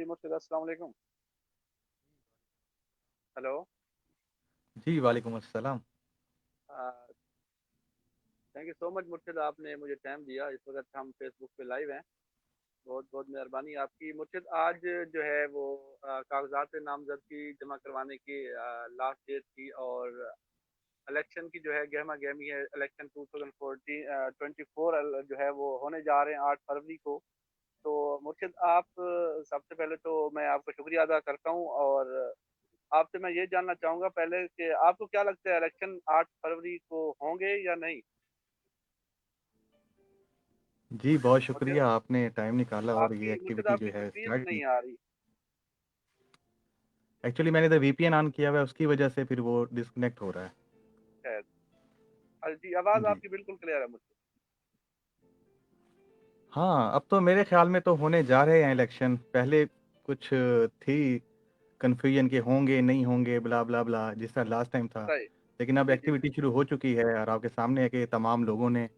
जी मुर्शिद, अस्सलाम वालेकुम। हेलो। जी, वालेकुम अस्सलाम। थैंक यू सो मच मुर्शिद, आपने मुझे टाइम दिया। इस वक्त हम फेसबुक पे लाइव हैं। बहुत बहुत मेहरबानी आपकी मुर्शिद। आज जो है वो कागजात नामजदगी जमा करवाने की लास्ट डेट थी, और इलेक्शन की जो है गहमा गहमी है। इलेक्शन 2024 जो है वो होने जा रहे हैं 8 फरवरी को। तो मुर्शिद आप सबसे पहले तो मैं आपका शुक्रिया अदा करता हूँ, और आपसे मैं ये जानना चाहूँगा पहले कि आपको क्या लगता है इलेक्शन 8 फरवरी को होंगे या नहीं? जी, बहुत मुझे शुक्रिया आपने टाइम निकाला और ये आपकी मुझे तो एक्टिविटी जो आपकी है तस्वीर स्टार्ट की। नहीं आ रही। एक्चुअली मैंने इधर वीपीएन ऑन किया हुआ है, उसकी वजह से फिर वो डिस्कनेक्ट हो रहा है। शायद। जी, आवाज़ जी। आपकी बिल्कुल क्लियर है मुझे। हाँ, अब तो मेरे ख़्याल में तो होने जा रहे हैं इलेक्शन। पहले कुछ थी कन्फ्यूजन कि होंगे, नहीं होंगे, ब्ला, ब्ला, ब्ला, जिस तरह लास्ट टाइम था। सही। लेकिन अब जी, जी, एक्टिविटी शुरू हो चुकी है और आपके सामने है कि तमाम लोगों ने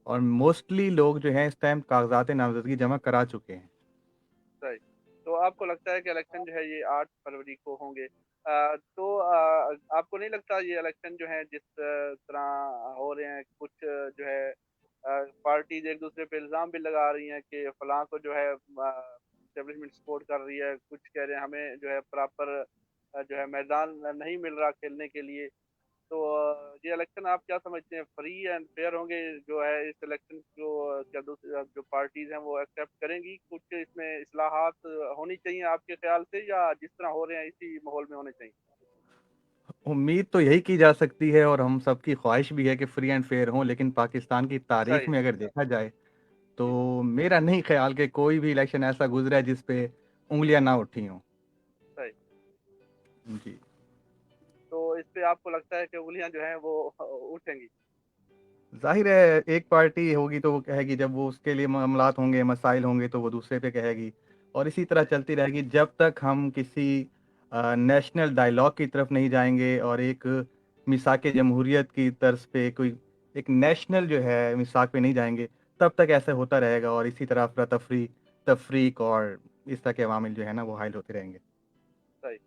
और मोस्टली लोग जो हैं इस टाइम कागज़ात नामज़दगी जमा करा चुके हैं। सही। तो आपको लगता है कि इलेक्शन जो है ये 8 फरवरी को होंगे। तो आपको नहीं लगता ये इलेक्शन जो है जिस तरह हो रहे हैं, कुछ जो है पार्टीज़ एक-दूसरे पे इल्ज़ाम भी लगा रही हैं कि फलाँ को जो है एस्टेब्लिशमेंट सपोर्ट कर रही है, कुछ कह रहे हैं हमें जो है प्रॉपर जो है मैदान नहीं मिल रहा खेलने के लिए। तो ये इलेक्शन आप क्या समझते हैं, फ्री एंड फेयर होंगे? जो है इस इलेक्शन को क्या दूसरी जो पार्टीज हैं वो एक्सेप्ट करेंगी? कुछ इसमें इस्लाहात होनी चाहिए आपके ख्याल से, या जिस तरह हो रहे हैं इसी माहौल में होने चाहिए? उम्मीद तो यही की जा सकती है और हम सबकी ख्वाहिश भी है कि फ्री एंड फेयर हों, लेकिन पाकिस्तान की तारीख सही। में अगर देखा जाए जी, जी। तो मेरा नहीं ख्याल कि कोई भी इलेक्शन ऐसा गुजरा है जिस पे उंगलियां ना उठी हों। सही। जी। तो इस पे आपको लगता है कि उंगलियां जो हैं वो उठेंगी? जाहिर है एक पार्टी होगी तो वो कहेगी, जब वो उसके लिए मामलात होंगे, मसाइल होंगे तो वो दूसरे पे कहेगी और इसी तरह सही। चलती रहेगी जब तक हम किसी नेशनल डायलॉग की तरफ नहीं जाएंगे और एक मिसाक जमहूरियत की तर्ज पे कोई एक नेशनल जो है मिसाक पे नहीं जाएंगे, तब तक ऐसे होता रहेगा और इसी तरह अफरा तफरी तफरीक और इस तरह के अवामिल जो है ना वो हाइल होते रहेंगे। सही।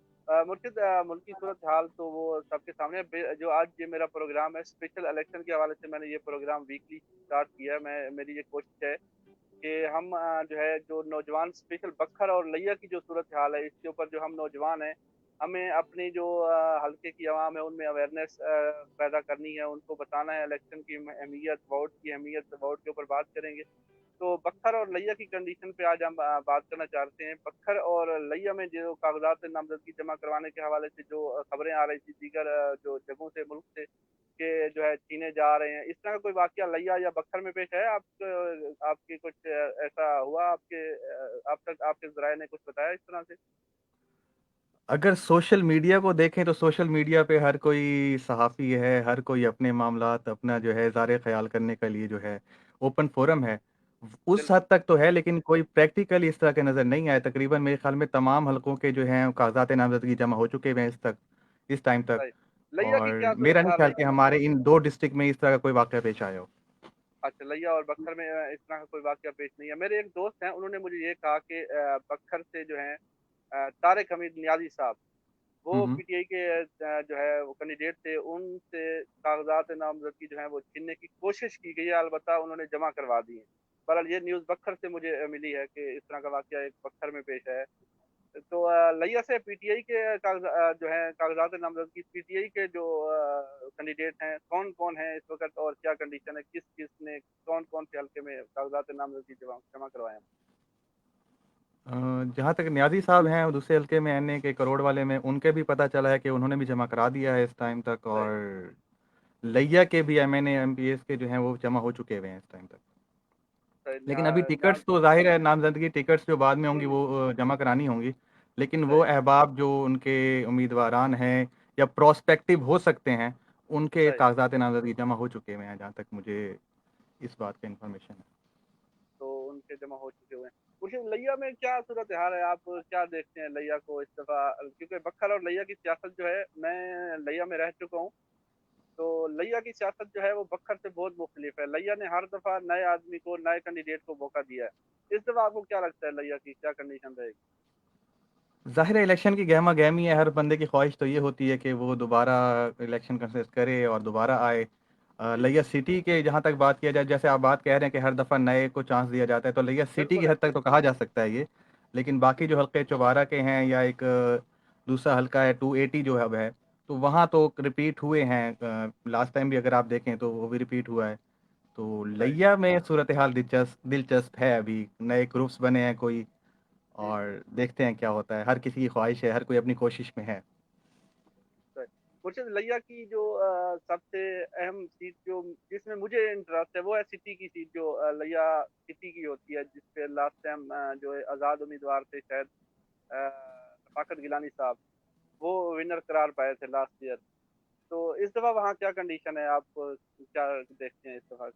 मुर्शिद, मुल्की सूरत हाल तो वो सबके सामने है। जो आज ये मेरा प्रोग्राम है स्पेशल इलेक्शन के हवाले से, मैंने ये प्रोग्राम वीकली स्टार्ट किया है। मैं मेरी ये कोशिश है कि हम जो है जो नौजवान स्पेशल बखर और लिया की जो सूरत हाल है इसके ऊपर, जो हम नौजवान हैं, हमें अपनी जो हल्के की आवाम है उनमें अवेयरनेस पैदा करनी है, उनको बताना है इलेक्शन की अहमियत, वोट की अहमियत। वोट के ऊपर बात करेंगे। तो बख्तर और लैया की कंडीशन पे आज हम बात करना चाहते हैं। बख्तर और लैया में जो कागजात नामजदगी जमा करवाने के हवाले से जो खबरें आ रही थी दीगर जो जगहों से, मुल्क से, कि जो है छीने जा रहे हैं, इस तरह का कोई वाकया लैया या बख्तर में पेश है? आपके कुछ ऐसा हुआ आपके आप तक आपके ज़राए ने कुछ बताया इस तरह से? अगर सोशल मीडिया को देखें तो सोशल मीडिया पे हर कोई सहाफ़ी है, हर कोई अपने मामलात अपना जो है इज़हार ख़याल करने के लिए जो है ओपन फ़ोरम है। उस बिल्कुल। हद तक तो है, लेकिन कोई प्रैक्टिकल इस तरह के नज़र नहीं आए। तकरीबन मेरे ख़्याल में तमाम हलकों के जो हैं कागज़ात नामज़दगी जमा हो चुके हुए हैं इस टाइम तक। सही। लैया की और क्या सूरत मेरा नहीं हाल है ख्याल कि जी? हमारे इन 2 डिस्ट्रिक्ट में इस तरह का कोई वाक़या पेश आया हो। अच्छा, लैया और बख्तर में इस तरह का कोई वाकया पेश नहीं है। मेरे एक दोस्त हैं, उन्होंने मुझे ये कहा कि बख्तर से जो है तारिक हमीद नियाज़ी साहब, हुँ, वो हुँ। पीटीआई के जो है वो कैंडिडेट थे, उनसे कागज़ात नामज़दगी जो है वो छीनने की कोशिश की गई है, अलबत्ता उन्होंने जमा करवा दी है। बहरहाल ये न्यूज़ बख्तर से मुझे मिली है कि इस तरह का वाकया एक बख्तर में पेश है। तो लिया से पीटीआई के जो है कागज़ात नामज़दगी, पीटीआई के जो कैंडिडेट हैं, कौन-कौन हैं इस वक़्त, और क्या कंडीशन है? किस-किस ने कौन-कौन से हल्के में कागज़ात नामज़दगी जमा जमा करवाए हैं? जहाँ तक नियाज़ी साहब हैं, दूसरे हलके में एनए के करोड़ वाले में, उनके भी पता चला है कि उन्होंने भी जमा करा दिया है इस टाइम तक सही। और लैया के भी एमएनए, एमपीएस के जो हैं वो जमा हो चुके हुए हैं इस टाइम तक। सही लेकिन अभी ना। टिकट्स तो ज़ाहिर है नामज़दगी टिकट्स जो बाद में हुँ, होंगी हुँ। वो जमा करानी होंगी। लेकिन वो सही। अहबाब जो उनके उम्मीदवारान हैं या प्रोस्पेक्टिव हो सकते हैं, उनके सही। कागज़ात नामज़दगी जमा हो चुके हुए हैं, जहाँ तक मुझे इस बात का इन्फॉर्मेशन है। तो उनके जमा हो चुके हुए हैं। मुझे लिया में क्या सूरत-हाल है? आप क्या देखते हैं लिया को इस दफ़ा? क्योंकि बक्खल और लिया की सियासत जो है, मैं लिया में रह चुका हूँ, तो लिया की सियासत जो है वो बक्खर से बहुत मुख्तलिफ है। लिया ने हर दफ़ा नए आदमी को, नए कैंडिडेट को मौका दिया है। इस दफ़ा आपको क्या लगता है लिया की क्या कंडीशन रहेगी? ज़ाहिर है इलेक्शन की गहमा-गहमी है, हर बंदे की ख्वाहिश तो ये होती है कि वो दोबारा इलेक्शन कंटेस्ट करे और दोबारा आए। लिया सिटी के जहाँ तक बात किया जाए, जैसे आप बात कह रहे हैं कि हर दफ़ा नए को चांस दिया जाता है, तो लिया सिटी की बिल्कुल हद तक ऐसा तो कहा जा सकता है ये। लेकिन बाकी जो हल्के चौबारा के हैं या एक दूसरा हल्का है 280 जो अब है, तो वहाँ तो रिपीट हुए हैं। लास्ट टाइम भी अगर आप देखें तो वो भी रिपीट हुआ है। तो राइट। लिया में सूरत हाल दिलचस्प दिलचस्प है, अभी नए ग्रुप्स बने हैं कोई, जी। और देखते हैं क्या होता है। हर किसी की ख्वाहिश है, हर कोई अपनी कोशिश में है। राइट। मुर्शिद लिया की जो सबसे अहम सीट जो जिसमें मुझे इंटरेस्ट है वो है सिटी की सीट, जो लिया सिटी की होती है, जिसपे लास्ट टाइम जो है आज़ाद उम्मीदवार थे शायद शफाकत गिलानी साहब, वो विनर करार पाए थे लास्ट ईयर। तो इस दफ़ा वहाँ क्या कंडीशन है, आप क्या देखते हैं इस दफ़ा?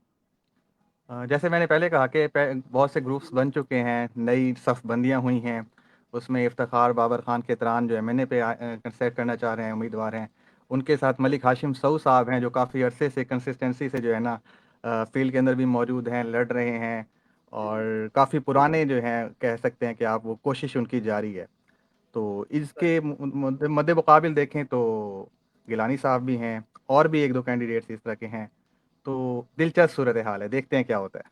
जैसे मैंने पहले कहा कि बहुत से ग्रुप्स बन चुके हैं, नई सफ़बंदियाँ हुई हैं। उसमें इफ्तिखार बाबर खान केतरान जो एमएनए पे कंटेस्ट करना चाह रहे हैं, उम्मीदवार हैं। उनके साथ मलिक हाशिम सऊ साहब हैं, जो काफ़ी अरसे से कंसिस्टेंसी से जो है ना फील्ड के अंदर भी मौजूद हैं, लड़ रहे हैं, जी, जी। और काफ़ी पुराने जो हैं, कह सकते हैं कि आप, वो कोशिश उनकी जारी है। तो सही। इसके मद्दे-मुक़ाबिल देखें तो गिलानी साहब भी हैं, और भी 1-2 कैंडिडेट्स इस तरह के हैं। तो दिलचस्प सूरत हाल है, देखते हैं क्या होता है।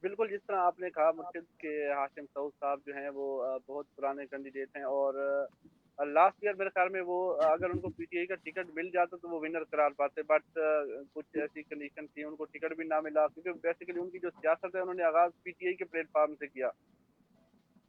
बिल्कुल, जिस तरह आपने कहा मुर्शिद के हाशिम सऊद साहब जो हैं वो बहुत पुराने कैंडिडेट हैं, और लास्ट ईयर मेरे ख्याल में वो अगर उनको पीटीआई का टिकट मिल जाता तो वो विनर करार पाते, बट कुछ ऐसी कंडीशन थी, उनको टिकट भी ना मिला, क्योंकि बेसिकली उनकी जो सियासत है उन्होंने आगाज़ पीटीआई के प्लेटफ़ॉर्म से किया।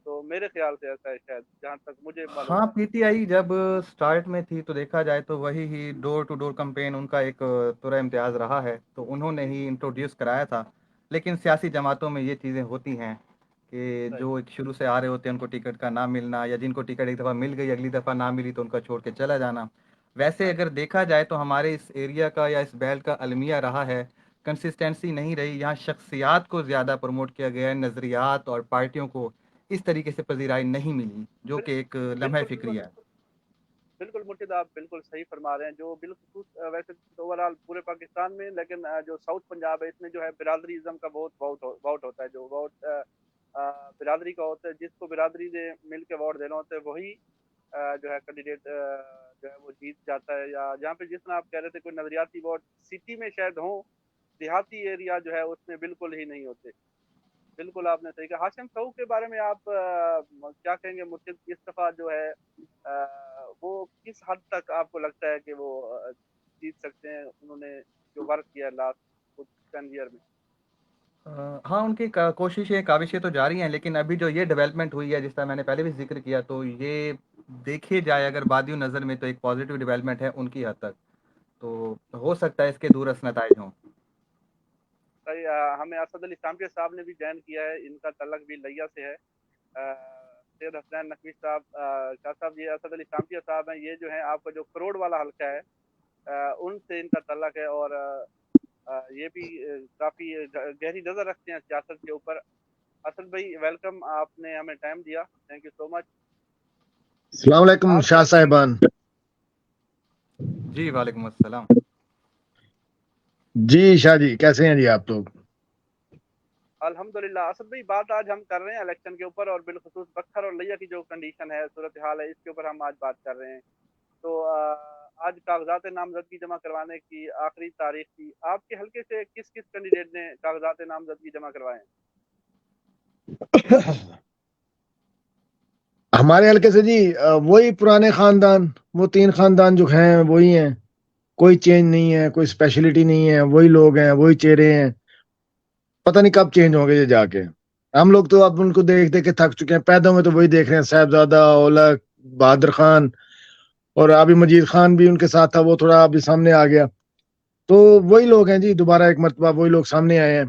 तो मेरे ख्याल से ऐसा है शायद, जहाँ तक मुझे हाँ, मालूम है। पीटीआई जब स्टार्ट में थी तो देखा जाए तो वही ही डोर टू डोर कैंपेन उनका एक तुरा इम्तियाज़ रहा है, तो उन्होंने ही इंट्रोड्यूस कराया था। लेकिन सियासी जमातों में ये चीज़ें होती हैं कि राइट, जो एक शुरू से आ रहे होते हैं उनको टिकट का ना मिलना, या जिनको टिकट एक दफ़ा मिल गई अगली दफ़ा ना मिली तो उनका छोड़ के चला जाना। वैसे राइट। अगर देखा जाए तो हमारे इस एरिया का या इस बैल का अलमिया रहा है, कंसिस्टेंसी नहीं रही। यहाँ शख्सियात को ज़्यादा प्रमोट किया गया है, नज़रियात और पार्टियों को इस तरीके से पज़ीराई नहीं मिली, जो बिल कि एक लम्हा बिल्कुल, बिल्कुल। फ़िक्रिया है। बिल्कुल मुर्शिद, आप बिल्कुल सही फरमा रहे हैं। जो बिलख़ुसूस वैसे तो ओवरऑल पूरे पाकिस्तान में, लेकिन जो साउथ पंजाब है इसमें जो है बिरादरीज़्म का बहुत वोट होता है। जो वोट बिरादरी का होता है, जिसको बिरादरी ने मिल के वोट देना होता है, वही जो है कैंडिडेट जो है वो जीत जाता है। या जहाँ पे जिस तरह आप कह रहे थे कोई नज़रियाती वोट सिटी में शायद हो, देहाती एरिया जो है उसमें बिल्कुल ही नहीं होते। बिल्कुल आपने सही कहा। हाशिम सऊद के बारे में आप क्या कहेंगे मुर्शिद, इस दफ़ा जो है वो किस हद तक आपको लगता है कि वो जीत सकते हैं? उन्होंने जो वर्क किया है लास्ट कुछ 10 ईयर में। हाँ, उनकी कोशिशें काविशें तो जारी हैं, लेकिन अभी जो ये डेवलपमेंट हुई है, जिसका मैंने पहले भी जिक्र किया, तो ये देखी जाए अगर बादियों नज़र में तो एक पॉजिटिव डेवलपमेंट है उनकी हद तक। तो हो सकता है इसके दूरअस नताइज हों। सही। हमें असद अली सामटिया साहब ने भी जॉइन किया है, इनका तल्लक भी लिया से है। सैयद हसनैन नकवी साहब, शाह साहब, ये असद अली सामटिया साहब हैं, ये जो है आपका जो करोड़ वाला हल्का है, उनसे इनका तल्लक है। और ये भी काफ़ी गहरी नज़र रखते हैं सियासत के ऊपर। असद भाई वेलकम, आपने हमें टाइम दिया, थैंक यू सो मच। अस्सलाम वालेकुम आज शाह का जो साहिबान। जी, वालेकुम अस्सलाम। जी शाह जी, कैसे हैं जी आप लोग? अल्हम्दुलिल्लाह। असद भाई, बात आज हम कर रहे हैं इलेक्शन के ऊपर, और बिलखुसूस बख्तर और लिया की जो कंडीशन है, सूरत हाल है, इसके ऊपर हम आज बात कर रहे हैं। तो आज कागजात नामजदगी जमा करवाने की आखिरी तारीख थी। आपके हल्के से किस किस कैंडिडेट ने कागजात नामजदगी जमा करवाए हैं? हमारे हल्के से जी वही पुराने खानदान, वो 3 खानदान जो हैं वही हैं। कोई चेंज नहीं है, कोई स्पेशलिटी नहीं है, वही लोग हैं, वही चेहरे हैं। पता नहीं कब चेंज होंगे ये जाके। हम लोग तो अब उनको देख देख के थक चुके हैं। पैदा में तो वही देख रहे हैं, साहबजादा, औलख, बहादुर खान, और अभी मजीद खान भी उनके साथ था, वो थोड़ा अभी सामने आ गया। तो वही लोग हैं जी, दोबारा एक मरतबा वही लोग सामने आए हैं।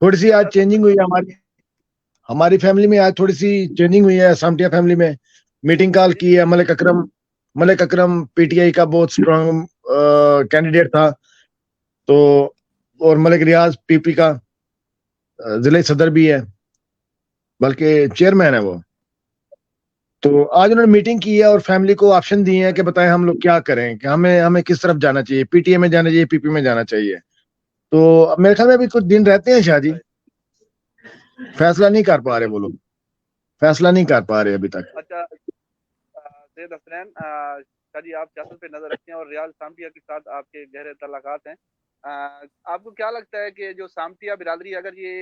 थोड़ी सी आज अच्छा असद चेंजिंग भाई। हुई है हमारी हमारी फैमिली में। आज थोड़ी सी चेंजिंग हुई है सामटिया फैमिली में। मीटिंग कॉल जी, की है। मलिक अकरम पीटीआई का बहुत स्ट्रांग कैंडिडेट था। तो और मलिक रियाज पीपी का जिले सदर भी है, बल्कि चेयरमैन है वो। तो आज उन्होंने मीटिंग की है और फैमिली को ऑप्शन दिए हैं कि बताएं हम लोग क्या करें, कि हमें हमें किस तरफ जाना चाहिए, पीटीए में जाना चाहिए, पीपी में जाना चाहिए। तो अब मेरे ख्याल में अभी कुछ दिन रहते हैं शाह जी। राइट। फैसला नहीं कर पा रहे बिल्कुल। वो लोग, फैसला नहीं कर पा रहे अभी तक। अच्छा, सैयद हसनैन, शाह जी आप सियासत पे नज़र रखते हैं और रियाज सामटिया के साथ आपके गहरे तल्लुकात हैं। आपको क्या लगता है कि जो सामटिया बिरादरी अगर ये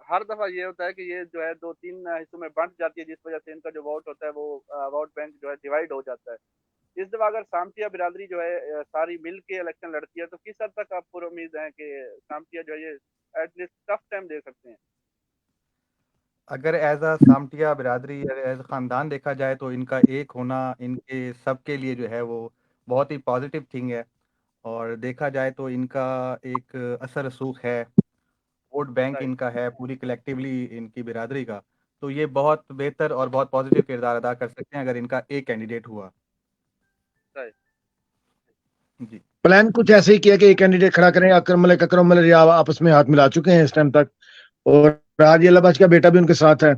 हर दफ़ा ये होता है कि ये जो है 2-3 हिस्सों में बँट जाती है, जिस वज़ह से इनका जो वोट होता है वो वोट बैंक जो है डिवाइड हो जाता है। इस दफ़ा अगर सामटिया बिरादरी जो है सारी मिल के इलेक्शन लड़ती है, तो किस हद तक आप पुरुम्मीद हैं कि सामटिया जो है ये एट लीस्ट टफ टाइम दे सकते हैं? अगर एज अ सामटिया बिरादरी या एज ख़ानदान देखा जाए तो इनका एक होना इनके सबके लिए जो है वो बहुत ही पॉजिटिव थिंग है। और देखा जाए तो इनका एक असर रसूख है, वोट बैंक राइट, इनका है पूरी कलेक्टिवली इनकी बिरादरी का। तो ये बहुत बेहतर और बहुत पॉजिटिव किरदार अदा कर सकते हैं अगर इनका एक कैंडिडेट हुआ। राइट, जी। प्लान कुछ ऐसे ही किया कि एक कैंडिडेट खड़ा करें। अकरम मलिक रियाज आपस में हाथ मिला चुके हैं इस टाइम तक, और राजी अल्लाबाज का बेटा भी उनके साथ है।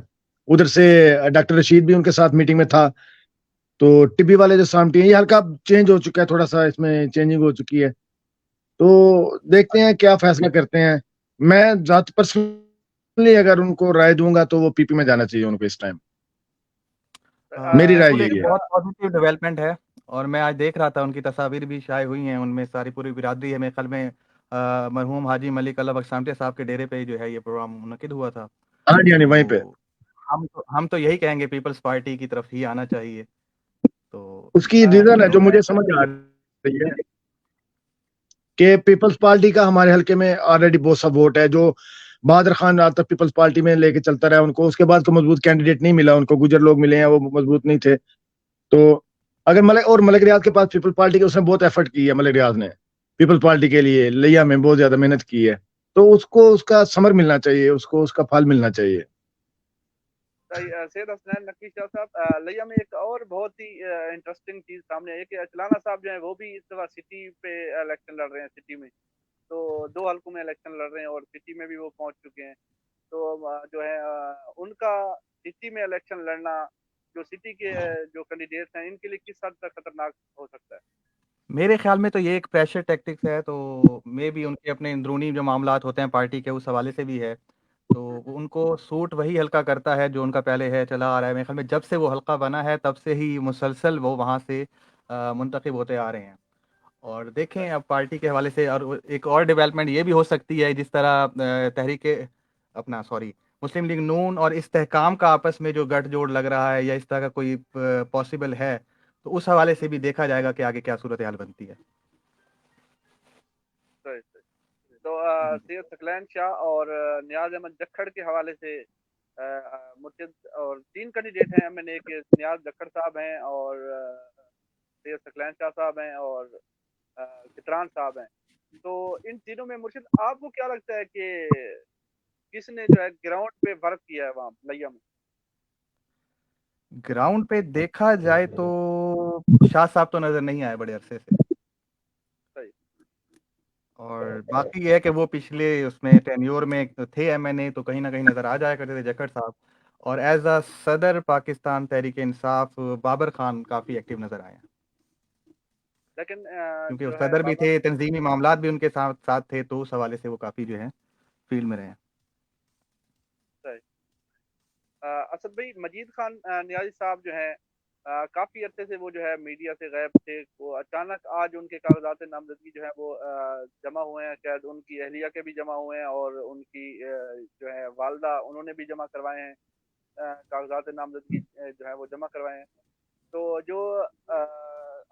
उधर से डॉक्टर रशीद भी उनके साथ मीटिंग में था। तो टिब्बी वाले जो सामटी है, ये हल्का चेंज हो चुका है, थोड़ा सा इसमें चेंजिंग हो चुकी है। तो देखते हैं क्या फैसला करते हैं। मैं जात पर्सनली अगर उनको राय दूंगा तो वो पीपी में जाना चाहिए उनको इस टाइम। मेरी राय बिल्कुल एक यही है। बहुत पॉजिटिव डेवलपमेंट है। और मैं आज देख रहा था उनकी तस्वीर भी शाये हुई हैं, उनमें सारी पूरी बिरादरी है। मेरे ख्याल में मरहूम हाजी मलिक अल्लाह बख्श सामटे साहब के डेरे पे ही जो है ये प्रोग्राम मुनक्किद हुआ था। हाँ जी, हाँ जी, वहीं पे। तो हम तो यही कहेंगे पीपल्स पार्टी की तरफ ही आना चाहिए। तो उसकी रीजन है जो जो है मुझे समझ आ रही है कि पीपल्स पार्टी का हमारे हल्के में ऑलरेडी बहुत सा वोट है। जो बहादुर खान रात तक पीपल्स पार्टी में लेके चलता रहा, उनको उसके बाद को मजबूत कैंडिडेट नहीं मिला, उनको गुजर लोग मिले हैं, वो मजबूत नहीं थे। तो अगर मलिक रियाज के पास पीपल्स पार्टी के, उसने बहुत एफर्ट की है मलिक रियाज ने पीपल्स पार्टी के लिए, लिया में बहुत ज्यादा मेहनत की है। तो उसको उसका समर मिलना चाहिए, उसको उसका फल मिलना चाहिए। सही, सैयद हसनैन नकवी शाह साहब, लिया में एक और बहुत ही इंटरेस्टिंग चीज़ सामने आई है कि अचलाना साहब जो है वो भी इस दफ़ा सिटी पे इलेक्शन लड़ रहे हैं सिटी में। तो 2 हलकों में इलेक्शन लड़ रहे हैं और सिटी में भी वो पहुँच चुके हैं। तो जो है उनका सिटी में इलेक्शन लड़ना, जो सिटी के जो कैंडिडेट्स हैं इनके लिए किस हद तक खतरनाक हो सकता है? मेरे ख्याल में तो ये एक प्रेशर टैक्टिक्स है। तो मे भी उनके अपने अंदरूनी जो मामलात होते हैं पार्टी के, उस हवाले से भी है। तो उनको सूट वही हल्का करता है जो उनका पहले है चला आ रहा है। मेरे ख्याल में जब से वो हल्का बना है तब से ही मुसलसल वो वहाँ से मुंतखब होते आ रहे हैं। और देखें राइट, अब पार्टी के हवाले से और एक और डेवलपमेंट ये भी हो सकती है, जिस तरह तहरीक अपना सॉरी मुस्लिम लीग नून और इस्तेहकाम का आपस में जो गठजोड़ लग रहा है या इस तरह का कोई पॉसिबल है, तो उस हवाले से भी देखा जाएगा कि आगे क्या सूरत हाल बनती है। Right, right. तो जी। सैयद सकलैन शाह और नियाज़ अहमद जक्खड़ के हवाले से मुर्शिद और 3 कैंडिडेट हैं एमएनए के, नियाज़ जक्खड़ साहब हैं और सैयद सकलैन शाह साहब हैं और चित्रान साहब हैं। तो इन तीनों में मुर्शिद आपको क्या लगता है कि किसने जो है ग्राउंड पे वर्क किया है वहाँ लिया में? ग्राउंड पे देखा जाए तो शाह साहब तो नजर नहीं आए बड़े अरसे से। सही, और बाकी ये है कि वो पिछले उसमें टेन्योर में थे एमएनए, तो कहीं ना कहीं नजर आ जाया करते थे जक्कड़ साहब। और एज अ सदर पाकिस्तान तहरीक इंसाफ बाबर खान काफी एक्टिव नजर आए हैं, लेकिन क्योंकि वो जो है सदर भी बाबर, थे, तंजीमी मामलात भी उनके साथ साथ थे, तो उस हवाले से वो काफी जो है फील्ड में रहे हैं। सही। असद भाई, मजीद खान नियाज़ी साहब जो हैं काफ़ी अरसे से वो जो है मीडिया से गायब थे। वो अचानक आज उनके कागज़ात नामज़दगी जो है वो जमा हुए हैं। शायद उनकी अहलिया के भी जमा हुए हैं और उनकी जो है वालदा उन्होंने भी जमा करवाए हैं, कागज़ात नामज़दगी जो है वो जमा करवाए हैं। तो जो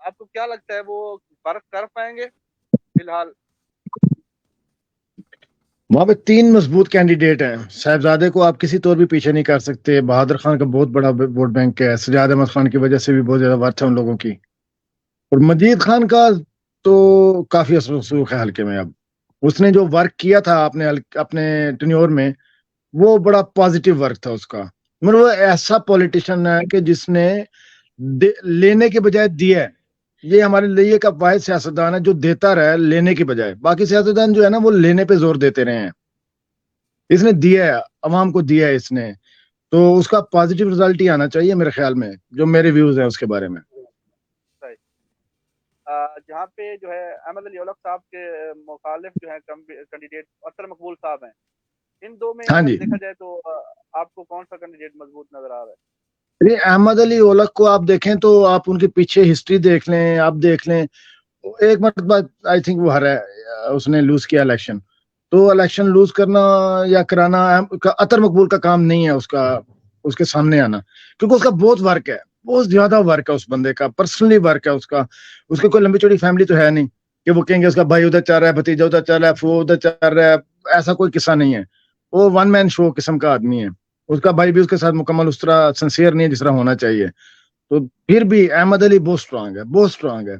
आपको क्या लगता है वो फ़र्क कर पाएँगे फ़िलहाल? वहां पे 3 मजबूत कैंडिडेट हैं। साहिबजादे को आप किसी तौर भी पीछे नहीं कर सकते। बहादुर खान का बहुत बड़ा वोट बैंक है। सजाद अहमद खान की वजह से भी बहुत ज्यादा वर्थ है उन लोगों की। और मजीद खान का तो काफी असर रसूख है हल्के में। अब उसने जो वर्क किया था अपने टेन्योर में, वो बड़ा पॉजिटिव वर्क था उसका। मतलब वो ऐसा पॉलिटिशियन है कि जिसने लेने के बजाय दिया है। ये हमारे लिए का वाहिद सियासतदान है जो देता रहा है लेने के बजाय। बाकी सियासतदान जो है ना, वो लेने पे जोर देते रहे हैं। इसने दिया है, अवाम को दिया है इसने। तो उसका पॉजिटिव रिजल्ट ही आना चाहिए मेरे ख्याल में, जो मेरे व्यूज है उसके बारे में। सही। जहाँ पे जो है अहमद अली औलख साहब के मुखालिफ जो है कैंडिडेट अख्तर मकबूल साहब हैं। इन 2 में हाँ अगर जी। देखा जाए तो आपको कौन-सा कैंडिडेट मज़बूत नज़र आ रहा है? ये अहमद अली ओलक को आप देखें तो आप उनके पीछे हिस्ट्री देख लें, आप देख लें, एक मरतबा आई थिंक वो हारा है, उसने लूज किया इलेक्शन। तो इलेक्शन लूज करना या कराना अतर मकबूल का काम नहीं है उसका, उसके सामने आना, क्योंकि उसका बहुत वर्क है, बहुत ज्यादा वर्क है उस बंदे का, पर्सनली वर्क है उसका। उसकी कोई लंबी चौड़ी फैमिली तो है नहीं कि वो कहेंगे उसका भाई उधर चल रहा है, भतीजा उधर चल रहा है, फूफा उधर चल रहा है, ऐसा कोई किस्सा नहीं है। वो वन मैन शो किस्म का आदमी है। उसका भाई भी उसके साथ मुकम्मल उस तरह सिंसियर नहीं है जिस तरह होना चाहिए। तो फिर भी अहमद अली बहुत स्ट्रांग है, बहुत स्ट्रांग है।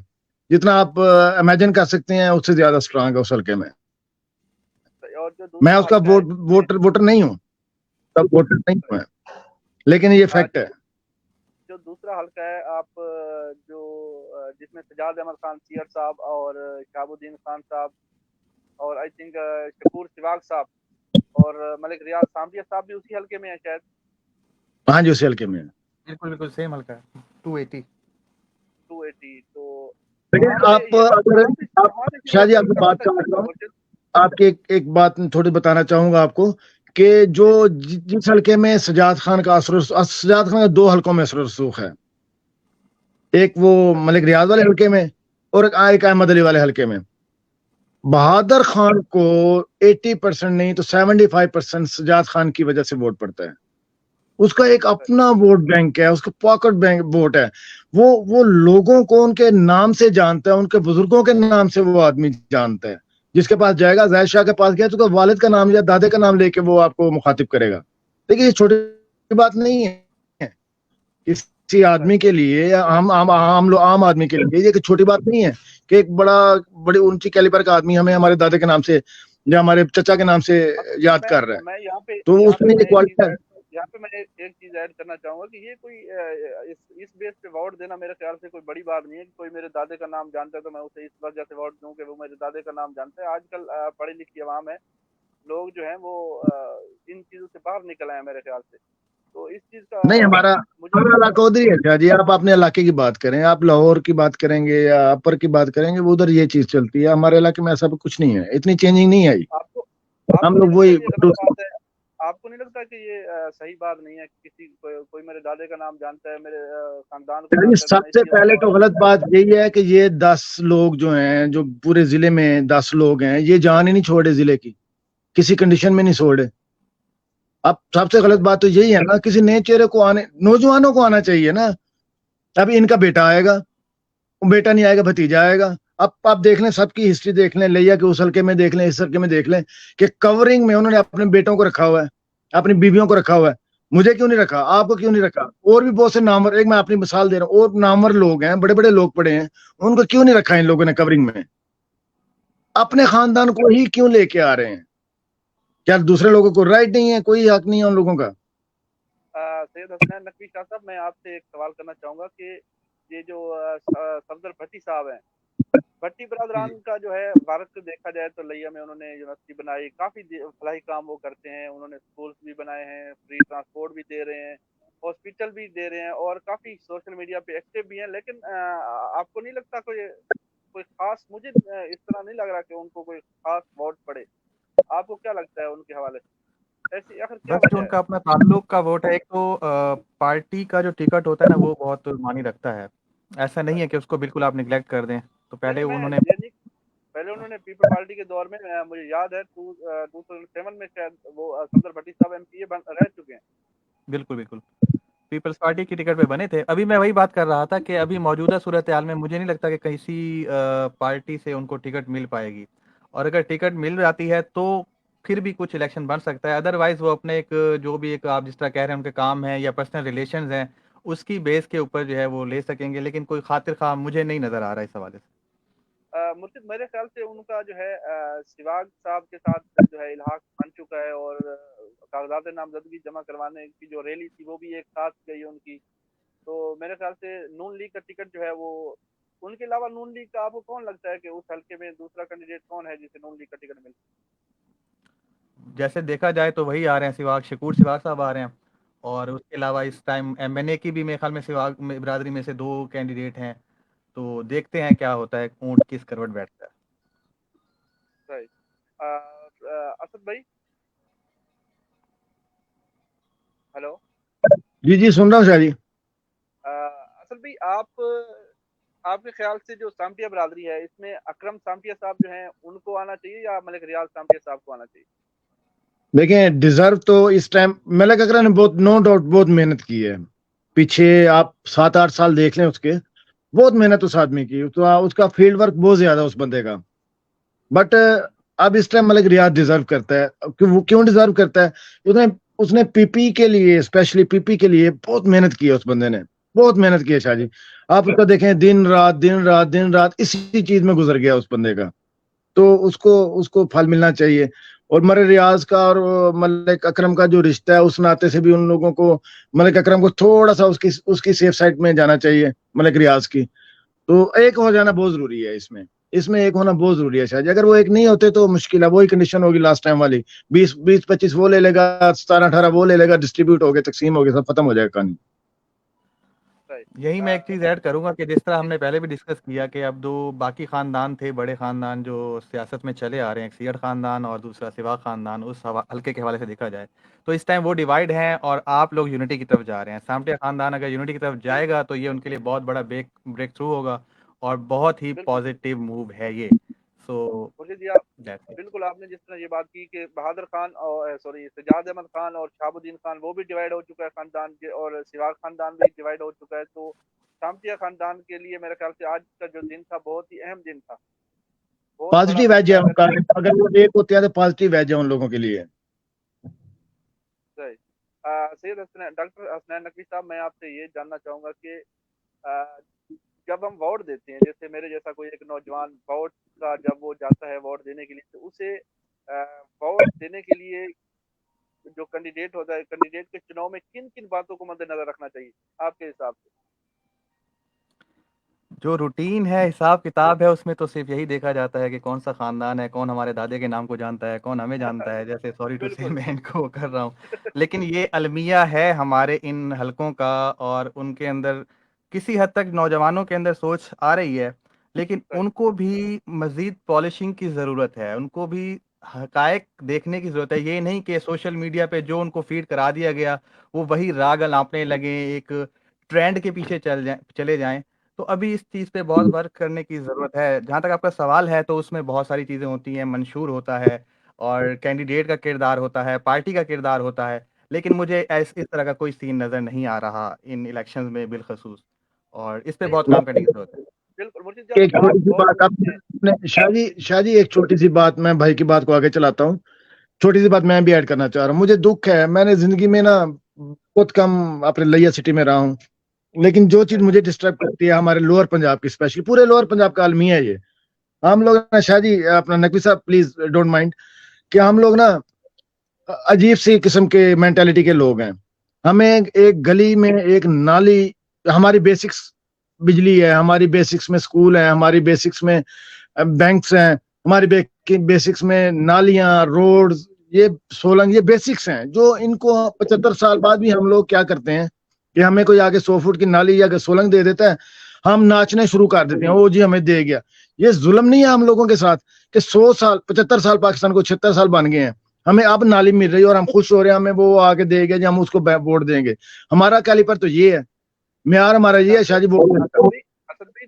जितना आप इमेजिन कर सकते हैं उससे ज्यादा स्ट्रांग है उस हल्के में। और जो मैं दूसरा उसका हल्का है जिसमें वोटर वोटर नहीं हूँ, तब वोटर नहीं हूँ मैं, लेकिन ये फैक्ट है। जो जो दूसरा हल्का है आप जो जिसमें सजाद अहमद खान सीयर साहब और शहाबुद्दीन खान साहब और आई थिंक शकूर सिवाग साहब और मलिक रियाज सामरिया साहब भी उसी हल्के में है शायद। हाँ जी, उसी हल्के में है। बिल्कुल बिल्कुल सेम हल्का है, 280। 280 तो लेकिन वहाँ पे आप अगर आप यहाँ पे शायद ही वोट आपकी का बात हल्का काट क्या रहा था हूँ, मुर्शिद? आपकी एक बात थोड़ी बताना चाहूंगा आपको कि जो जी जी जिस हल्के में सजाद खान का सजाद खान का दो हल्कों में असर रसूख है। एक वो अच्छा मलिक रियाज वाले हल्के में, और एक अहमद अली वाले हल्के में। राइट बहादुर खान को 80% नहीं तो 75% सजाद खान की वजह से वोट पड़ता है। उसका एक अपना वोट बैंक है, उसका पॉकेट बैंक वोट है। वो लोगों को उनके नाम से जानता है, उनके बुजुर्गों के नाम से वो आदमी जानता है। जिसके पास जाएगा, जाहिद शाह के पास गया तो उसका वालिद का नाम या दादे का नाम लेके वो आपको मुखातिब करेगा। देखिए ये छोटी बात नहीं है किसी राइट आदमी के लिए, या आम आदमी के लिए ये कि छोटी बात नहीं है कि एक बड़ी ऊंची कैलिबर का आदमी हमें हमारे दादे के नाम से या हमारे चचा के नाम से अब याद कर रहा है। मैं तो उसमें ये क्वालिटी है। यहाँ पे मैं एक चीज ऐड करना चाहूंगा कि ये कोई इस बेस पे वोट देना मेरे ख्याल से कोई बड़ी बात नहीं है कि कोई मेरे दादे का नाम जानता है तो मैं उसे इस वजह से वोट दूं कि वो मेरे दादे का नाम जानता है। आजकल पढ़ी लिखी आवाम है, लोग जो है वो इन चीजों से बाहर निकल आए हैं मेरे ख्याल से। तो इस चीज का नहीं, हमारा मुझे हमारा इलाका उधर ही है शाह जी। आप अपने इलाके की बात करें, आप लाहौर की बात करेंगे या अपर की बात करेंगे, वो उधर ये चीज चलती है। हमारे इलाके में ऐसा कुछ नहीं है, इतनी चेंजिंग नहीं आई। आपको हम आपको नहीं लोग लगता वही कि ये गलत बात है? आपको नहीं लगता कि ये सही बात नहीं है कि कोई मेरे दादे का नाम जानता है, मेरे खानदान को यानी जानता है तो मैं सबसे इसकी पहले वजह तो गलत बात यही है कि ये 10 लोग जो हैं, जो पूरे जिले में 10 लोग हैं, ये जान ही नहीं छोड़े जिले की, किसी कंडीशन में नहीं छोड़े। अब सबसे गलत बात तो यही है ना, किसी नए चेहरे को आने, नौजवानों को आना चाहिए ना। अभी इनका बेटा आएगा, बेटा नहीं आएगा, भतीजा आएगा। अब आप देख लें, सबकी हिस्ट्री देख लें, लिया के उस हल्के में देख लें, इस हल्के में देख लें, कि कवरिंग में उन्होंने अपने बेटों को रखा हुआ है, अपनी बीवियों को रखा हुआ है। मुझे क्यों नहीं रखा, आपको क्यों नहीं रखा? और भी बहुत से नामवर, एक मैं अपनी मिसाल दे रहा हूँ, और नामवर लोग हैं, बड़े बड़े लोग पड़े हैं, उनको क्यों नहीं रखा इन लोगों ने कवरिंग में? अपने खानदान को ही क्यों लेके आ रहे हैं? क्या दूसरे लोगों को राइट नहीं है, कोई हक नहीं है उन लोगों का? सैयद हसनैन नकवी शाह साहब, मैं आपसे एक सवाल करना चाहूंगा कि ये जो सफदर भट्टी साहब हैं, भट्टी जी जी। बरादरान का जो है भारत को देखा जाए तो लिया में उन्होंने यूनिवर्सिटी बनाई, काफी भलाई काम वो करते हैं, उन्होंने स्कूल्स भी बनाए हैं, फ्री ट्रांसपोर्ट भी दे रहे हैं, हॉस्पिटल भी दे रहे हैं और काफी सोशल मीडिया पे एक्टिव भी हैं। लेकिन आपको नहीं लगता कोई कोई खास, मुझे इस तरह नहीं लग रहा कि उनको कोई खास वोट पड़े। आपको क्या लगता है उनके हवाले से, ऐसी आखिर क्या बस जो वजह है? उनका अपना ताल्लुक का वोट है, एक तो पार्टी का जो टिकट होता है ना वो बहुत मानी रखता है। ऐसा नहीं है कि उसको बिल्कुल आप निगलेक्ट कर दें। तो नहीं पहले नहीं, मैं उन्होंने ये नहीं, पहले उन्होंने पीपल पार्टी के दौर में मुझे याद है 2007 में शायद वो सफदर भट्टी साहब एमपीए रह चुके हैं। बिल्कुल बिल्कुल पीपल्स पार्टी की टिकट पे बने थे। अभी मैं वही बात कर रहा था कि अभी मौजूदा सूरत हाल में मुझे नहीं लगता कि किसी पार्टी से उनको टिकट मिल पाएगी। और अगर टिकट मिल जाती है तो फिर भी कुछ इलेक्शन बन सकता है। अदरवाइज वो अपने एक जो भी एक आप जिस तरह कह रहे हैं उनके काम है या पर्सनल रिलेशंस हैं, उसकी बेस के ऊपर जो है वो ले सकेंगे। लेकिन कोई खातिर खा मुझे नहीं नजर आ रहा है इस हवाले से। मुर्शिद, मेरे ख्याल से उनका जो है सिवाग साहब के साथ जो है इल्हाक बन चुका है और कागजात नामजदगी जमा करवाने की जो रैली थी वो भी एक साथ गई उनकी। तो मेरे ख्याल से नून लीग का टिकट जो है वो, उनके अलावा नून लीग का आपको कौन लगता है कि उस हल्के में दूसरा कैंडिडेट कौन है जिसे नून लीग का टिकट मिल? जैसे देखा जाए तो वही आ रहे हैं, शकूर सिवाग साहब आ रहे हैं। और उसके अलावा इस टाइम एमएनए की भी मेरे ख्याल में बिरादरी में से 2 कैंडिडेट हैं। तो देखते हैं क्या होता है, ऊंट किस करवट बैठता है। राइट। असद भाई, हेलो। जी जी, सुन रहा हूँ शाह जी। भाई आपके ख्याल से जो सामटिया बरादरी है इसमें अकरम सामटिया साहब जो हैं उनको आना चाहिए या मलिक रियाज सामटिया साहब को आना चाहिए? देखें, डिजर्व तो इस टाइम मलिक अकरम ने बहुत, नो डाउट, बहुत मेहनत की है। पीछे आप 7-8 साल देख लें उसके, बहुत मेहनत उस आदमी की, तो उसका फील्ड वर्क बहुत ज्यादा उस बंदे का। बट अब इस टाइम मलिक रियाज डिजर्व करता है। वो क्यों डिजर्व करता है? उसने उसने पीपी के लिए, स्पेशली पीपी के लिए बहुत मेहनत की है। उस बंदे ने बहुत मेहनत की है शाह जी। आप उसका देखें, दिन रात दिन रात दिन रात इसी चीज में गुजर गया उस बंदे का। तो उसको उसको फल मिलना चाहिए। और मलिक रियाज का और मलिक अकरम का जो रिश्ता है, उस नाते से भी उन लोगों को, मलिक अकरम को थोड़ा सा उसकी उसकी सेफ साइड में जाना चाहिए मलिक रियाज की। तो एक हो जाना बहुत जरूरी है इसमें। इसमें एक होना बहुत जरूरी है शायद। अगर वो एक नहीं होते तो मुश्किल है। वही कंडीशन होगी लास्ट टाइम वाली, 20-25 वो ले लेगा, 17-18 वो ले लेगा, डिस्ट्रीब्यूट हो गए, तकसीम हो गए, सब खत्म हो जाएगा कहानी। यही मैं एक चीज़ ऐड करूंगा कि जिस तरह हमने पहले भी डिस्कस किया कि अब दो बाकी ख़ानदान थे, बड़े ख़ानदान जो सियासत में चले आ रहे हैं, एक सियड ख़ानदान और दूसरा सिवा ख़ानदान, उस हल्के के हवाले से देखा जाए तो इस टाइम वो डिवाइड हैं और आप लोग यूनिटी की तरफ जा रहे हैं। सामटिया ख़ानदान अगर यूनिटी की तरफ जाएगा तो ये उनके लिए बहुत बड़ा ब्रेक थ्रू होगा और बहुत ही पॉजिटिव मूव है ये। सो बिल्कुल आपने जिस तरह ये बात की कि बहादुर खान और सजाद अहमद खान और शहाबुद्दीन खान वो भी डिवाइड हो चुका है खानदान के, और सिवाग खानदान भी डिवाइड हो चुका है। तो सामटिया खानदान के लिए मेरे ख्याल से आज का जो दिन था बहुत ही अहम दिन था। पॉजिटिव एज है उनका। अगर वो एक होते हैं तो पॉजिटिव एज है उन लोगों के लिए। सही। डॉक्टर हसनैन नकवी साहब, मैं आपसे ये जानना चाहूंगा कि जब हम वोट देते हैं, जैसे मेरे जैसा कोई एक नौजवान वोट का जब वो जाता है वोट देने के लिए, तो उसे वोट देने के लिए जो कैंडिडेट होता है, कैंडिडेट के चुनाव में किन किन बातों को मद्देनजर रखना चाहिए आपके हिसाब से? जो रूटीन है, हिसाब किताब है, उसमें तो सिर्फ यही देखा जाता है कि कौन सा खानदान है, कौन हमारे दादे के नाम को जानता है, कौन हमें जानता है। जैसे सॉरी टू से मैं इनको कर रहा हूँ, लेकिन ये अलमिया है हमारे इन हलकों का और उनके अंदर किसी हद तक नौजवानों के अंदर सोच आ रही है, लेकिन उनको भी मजीद पॉलिशिंग की ज़रूरत है। उनको भी हकायक देखने की ज़रूरत है। ये नहीं कि सोशल मीडिया पे जो उनको फीड करा दिया गया वो वही राग अलापने लगे, एक ट्रेंड के पीछे चले जाएं। तो अभी इस चीज़ पे बहुत वर्क करने की ज़रूरत है। जहाँ तक आपका सवाल है तो उसमें बहुत सारी चीज़ें होती हैं, मंशूर होता है और कैंडिडेट का किरदार होता है, पार्टी का किरदार होता है, लेकिन मुझे इस तरह का कोई सीन नज़र नहीं आ रहा इन इलेक्शंस में बिलखसूस, और इस पे बहुत काम करने की ज़रूरत है। एक छोटी सी बात आपने शाह जी, एक छोटी सी बात, मैं भाई की बात को आगे चलाता हूँ। छोटी सी बात मैं भी ऐड करना चाह रहा हूँ। मुझे दुख है, मैंने जिंदगी में ना बहुत कम अपने लिया सिटी में रहा हूँ, लेकिन जो चीज मुझे डिस्टर्ब करती है हमारे लोअर पंजाब की, स्पेशली पूरे लोअर पंजाब का अलमिया है ये। हम लोग ना शाह जी, अपना नकवी साहब प्लीज डोंट माइंड, कि हम लोग ना अजीब सी किस्म के मेंटालिटी के लोग हैं। हमें एक गली में एक नाली, हमारी बेसिक्स बिजली है, हमारी बेसिक्स में स्कूल है, हमारी बेसिक्स में बैंक्स हैं, हमारी बेसिक्स में नालियां, रोड, ये सोलंग, ये बेसिक्स हैं जो इनको 75 साल बाद भी हम लोग क्या करते हैं कि हमें कोई आगे 100 फुट की नाली या सोलंग दे देता है, हम नाचने शुरू कर देते हैं, वो जी हमें दे गया। ये जुल्म नहीं है हम लोगों के साथ कि 100 साल 75 साल पाकिस्तान को 76 साल बन गए हैं, हमें अब नाली मिल रही है और हम खुश हो रहे हैं, हमें वो आगे दे गया जी, हम उसको वोट देंगे। हमारा कैलिपर तो ये है, म्यार हमारा ये है शाह जी।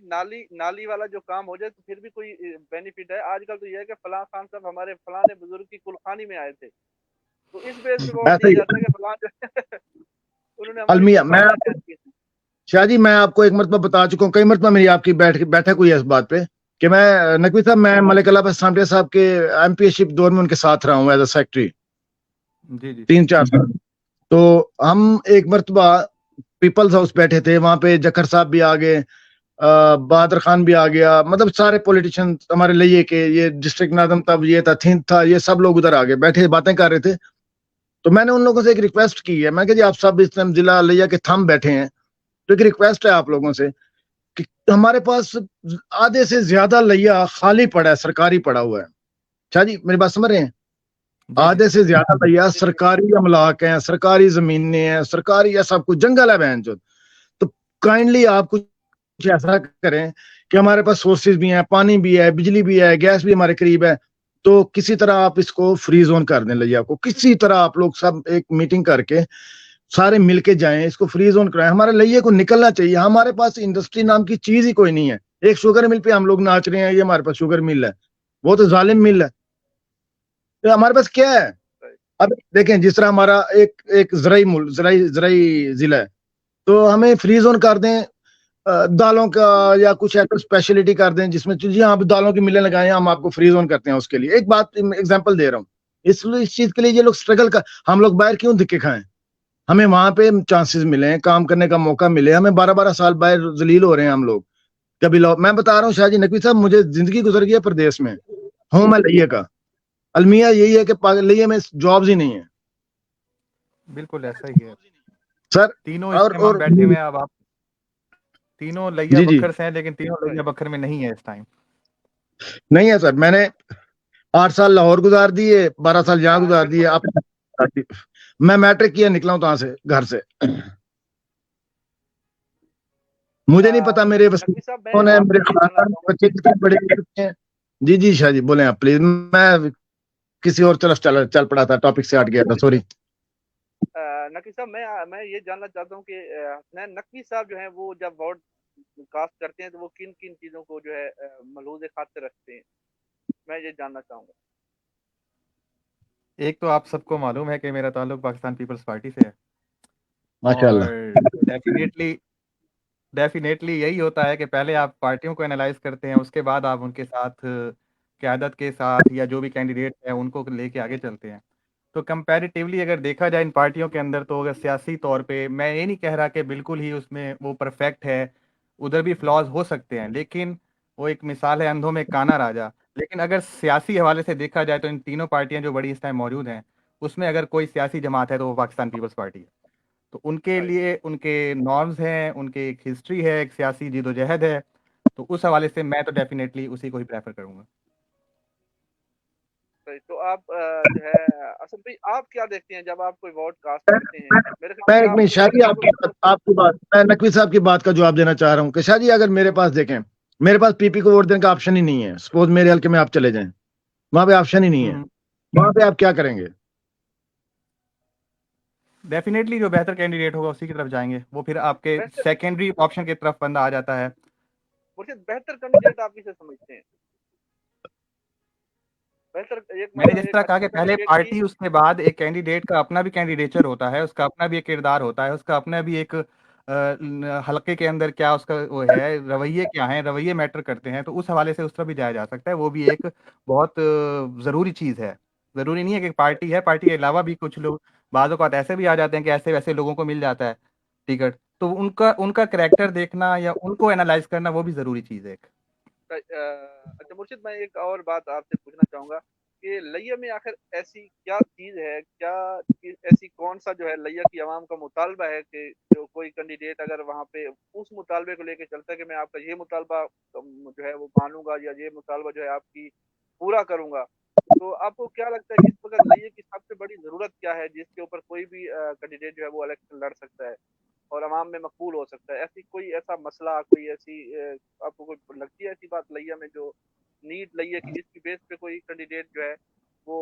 नाली वाला जो काम हो जाए तो फिर भी कोई बेनिफिट है। आजकल तो ये है कि फलां खान साहब हमारे फलाने बुजुर्ग की कुलखानी में आए थे, तो इस बेस पे वोट दिया जाता है कि फलां उन्होंने अलमिया। मैं शाह जी, मैं आपको एक मरतबा बता चुका हूँ, कई मरतबा मेरी आपकी बैठक हुई है इस बात पे कि मैं, नकवी साहब, मैं मलिक अल्लाह सामटिया साहब के एमपीएशिप दौर में उनके साथ रहा हूँ एज अ सेक्रेटरी 3-4 साल। तो हम एक मरतबा पीपल्स हाउस बैठे थे, वहां पे जखर साहब भी आ गए, बहादुर खान भी आ गया, मतलब सारे पॉलिटिशियन हमारे लिए के, ये डिस्ट्रिक्ट नाज़म तब ये था, थिंक था, ये सब लोग उधर आ गए, बैठे बातें कर रहे थे। तो मैंने उन लोगों से एक रिक्वेस्ट की है, मैं कहा जी आप सब इस टाइम जिला लिया के थम बैठे हैं, तो एक रिक्वेस्ट है आप लोगों से कि हमारे पास आधे से ज्यादा लिया खाली पड़ा है, सरकारी पड़ा हुआ है। शाह जी मेरी बात समझ रहे हैं? आधे से ज्यादा लिया सरकारी अमलाक है, सरकारी जमीनें हैं, सरकारी या सब कुछ जंगल है बहन जो। तो काइंडली आप कुछ ऐसा करें कि हमारे पास सोर्सेज भी हैं, पानी भी है, बिजली भी है, गैस भी हमारे करीब है, तो किसी तरह आप इसको फ्री जोन कर दें लिया को, किसी तरह आप लोग सब एक मीटिंग करके सारे मिलके जाएं, इसको फ्री जोन कराएं, हमारे लिए को निकलना चाहिए। हमारे पास इंडस्ट्री नाम की चीज ही कोई नहीं है। एक शुगर मिल पे हम लोग नाच रहे हैं, ये हमारे पास शुगर मिल है, वो तो जालिम मिल है। तो हमारे पास क्या है? अब देखें, जिस तरह हमारा एक एक जराई मुल्क, जराई जिला है, तो हमें फ्री जोन कर दें दालों का, या कुछ ऐसा स्पेशलिटी कर दें जिसमें जी हाँ, आप दालों की मिलें लगाएं, हम आपको फ्री जोन करते हैं उसके लिए। एक बात एग्जांपल दे रहा हूँ, इस चीज के लिए ये लोग स्ट्रगल कर, हम लोग बाहर क्यों धक्के खाएं? हमें वहां पे चांसेस मिले, काम करने का मौका मिले, हमें 12-12 साल बाहर जलील हो रहे हैं हम लोग। कभी लो, मैं बता रहा हूँ शाहजी नकवी साहब, मुझे जिंदगी गुजर गई है प्रदेश में, हूँ मैं लिये का। अलमिया यही है कि लिये में जॉब्स ही नहीं है बिल्कुल ऐसा ही है सर। तीनों इस टाइम हम और बैठे हुए हैं। अब आप तीनों लैया जी जी बखर से हैं, लेकिन तीनों लैया बखर में नहीं है इस टाइम। नहीं है सर। मैंने 8 साल लाहौर गुजार दिए, 12 साल यहाँ गुजार दिए। आप, मैं मैट्रिक किया, निकला हूं कहां से, घर से। मुझे नहीं पता मेरे नकवी साहब, मैं कौन है, मेरे आपसे ये जानना खानदान में चाहूंगा। बच्चे कितने बड़े हैं। जी जी शाह जी, बोले आप प्लीज। मैं किसी और तरफ चल पड़ा था, टॉपिक से हट गया था, सॉरी। नकवी साहब, मैं ये जानना चाहता हूँ कि हसनैन नकवी साहब जो है वो जब वोट कास्ट करते हैं तो वो किन किन चीजों को जो है मलहूज़ खातिर रखते हैं, मैं ये जानना चाहूंगा। एक तो आप सबको मालूम है कि मेरा ताल्लुक पाकिस्तान पीपल्स पार्टी से है, माशाल्लाह। और डेफिनेटली यही होता है कि पहले आप पार्टियों को एनालाइज करते हैं, उसके बाद आप उनके साथ क़यादत के साथ या जो भी कैंडिडेट है उनको लेके आगे चलते हैं। तो कंपैरेटिवली अगर देखा जाए इन पार्टियों के अंदर, तो अगर सियासी तौर पे मैं ये नहीं कह रहा कि बिल्कुल ही उसमें वो परफेक्ट है, उधर भी फ्लॉज हो सकते हैं, लेकिन वो एक मिसाल है अंधों में काना राजा। लेकिन अगर सियासी हवाले से देखा जाए तो इन तीनों पार्टियां जो बड़ी इस टाइम मौजूद हैं, उसमें अगर कोई सियासी जमात है तो वो पाकिस्तान पीपल्स पार्टी है। तो उनके लिए उनके नॉर्म्स हैं, उनके एक हिस्ट्री है, एक सियासी जिदोजहद है। तो उस हवाले से मैं तो डेफिनेटली उसी को ही प्रेफर करूंगा। तो आप जो है असद भाई, आप क्या देखते हैं जब आप कोई वोट कास्ट करते हैं? मेरे ख्याल मैं से एक आप मिनट शाह जी, आपकी बात, मैं नकवी साहब की बात का जवाब देना चाह रहा हूँ कि शाह जी, अगर मेरे पास देखें, मेरे पास पीपी को वोट देने का ऑप्शन ही नहीं है। सपोज मेरे हल्के में आप चले जाएं, वहां पे ऑप्शन ही नहीं है, वहां पे आप क्या करेंगे? डेफिनेटली जो बेहतर कैंडिडेट होगा उसी की तरफ जाएंगे। वो फिर आपके बेहतर सेकेंडरी ऑप्शन की तरफ बंदा आ जाता है। मुर्शिद, बेहतर कैंडिडेट आप किसे समझते हैं? बेहतर एक मैंने मतलब जिस एक तरह कहा अच्छा कि पहले कैंडिडेट की। पार्टी, उसके बाद एक कैंडिडेट का अपना भी कैंडिडेचर होता है, उसका अपना भी एक किरदार होता है, उसका अपना भी एक हलके के अंदर क्या उसका वो है, रवैये क्या हैं, रवैये मैटर करते हैं। तो उस हवाले से उस तरफ भी जाया जा सकता है। वो भी एक बहुत ज़रूरी चीज़ है। ज़रूरी नहीं है कि पार्टी है, पार्टी के अलावा भी कुछ लोग बाज़ औक़ात ऐसे भी आ जाते हैं कि ऐसे वैसे लोगों को मिल जाता है टिकट। तो उनका उनका करैक्टर देखना या उनको एनालाइज़ करना वो भी ज़रूरी चीज़ है एक। अच्छा मुर्शिद, मैं एक और बात आपसे पूछना चाहूंगा कि लिया में आखिर ऐसी क्या चीज है, क्या ऐसी कौन सा जो है लिया की आवाम का मुतालबा है कि जो कोई कैंडिडेट अगर वहां पे उस मुतालबे को लेके चलता है कि मैं आपका ये मुतालबा जो है वो मानूंगा, या ये मुतालबा जो है आपकी पूरा करूंगा, तो आपको क्या लगता है कि इस वक्त लिया की सबसे बड़ी जरूरत क्या है जिसके ऊपर कोई भी कैंडिडेट जो है वो इलेक्शन लड़ सकता है और अवाम में मकबूल हो सकता है? ऐसी कोई ऐसा मसला, कोई ऐसी आपको कोई लगती है ऐसी बात लिया में जो नीड लिया की जिसकी बेस पे कोई कैंडिडेट जो है वो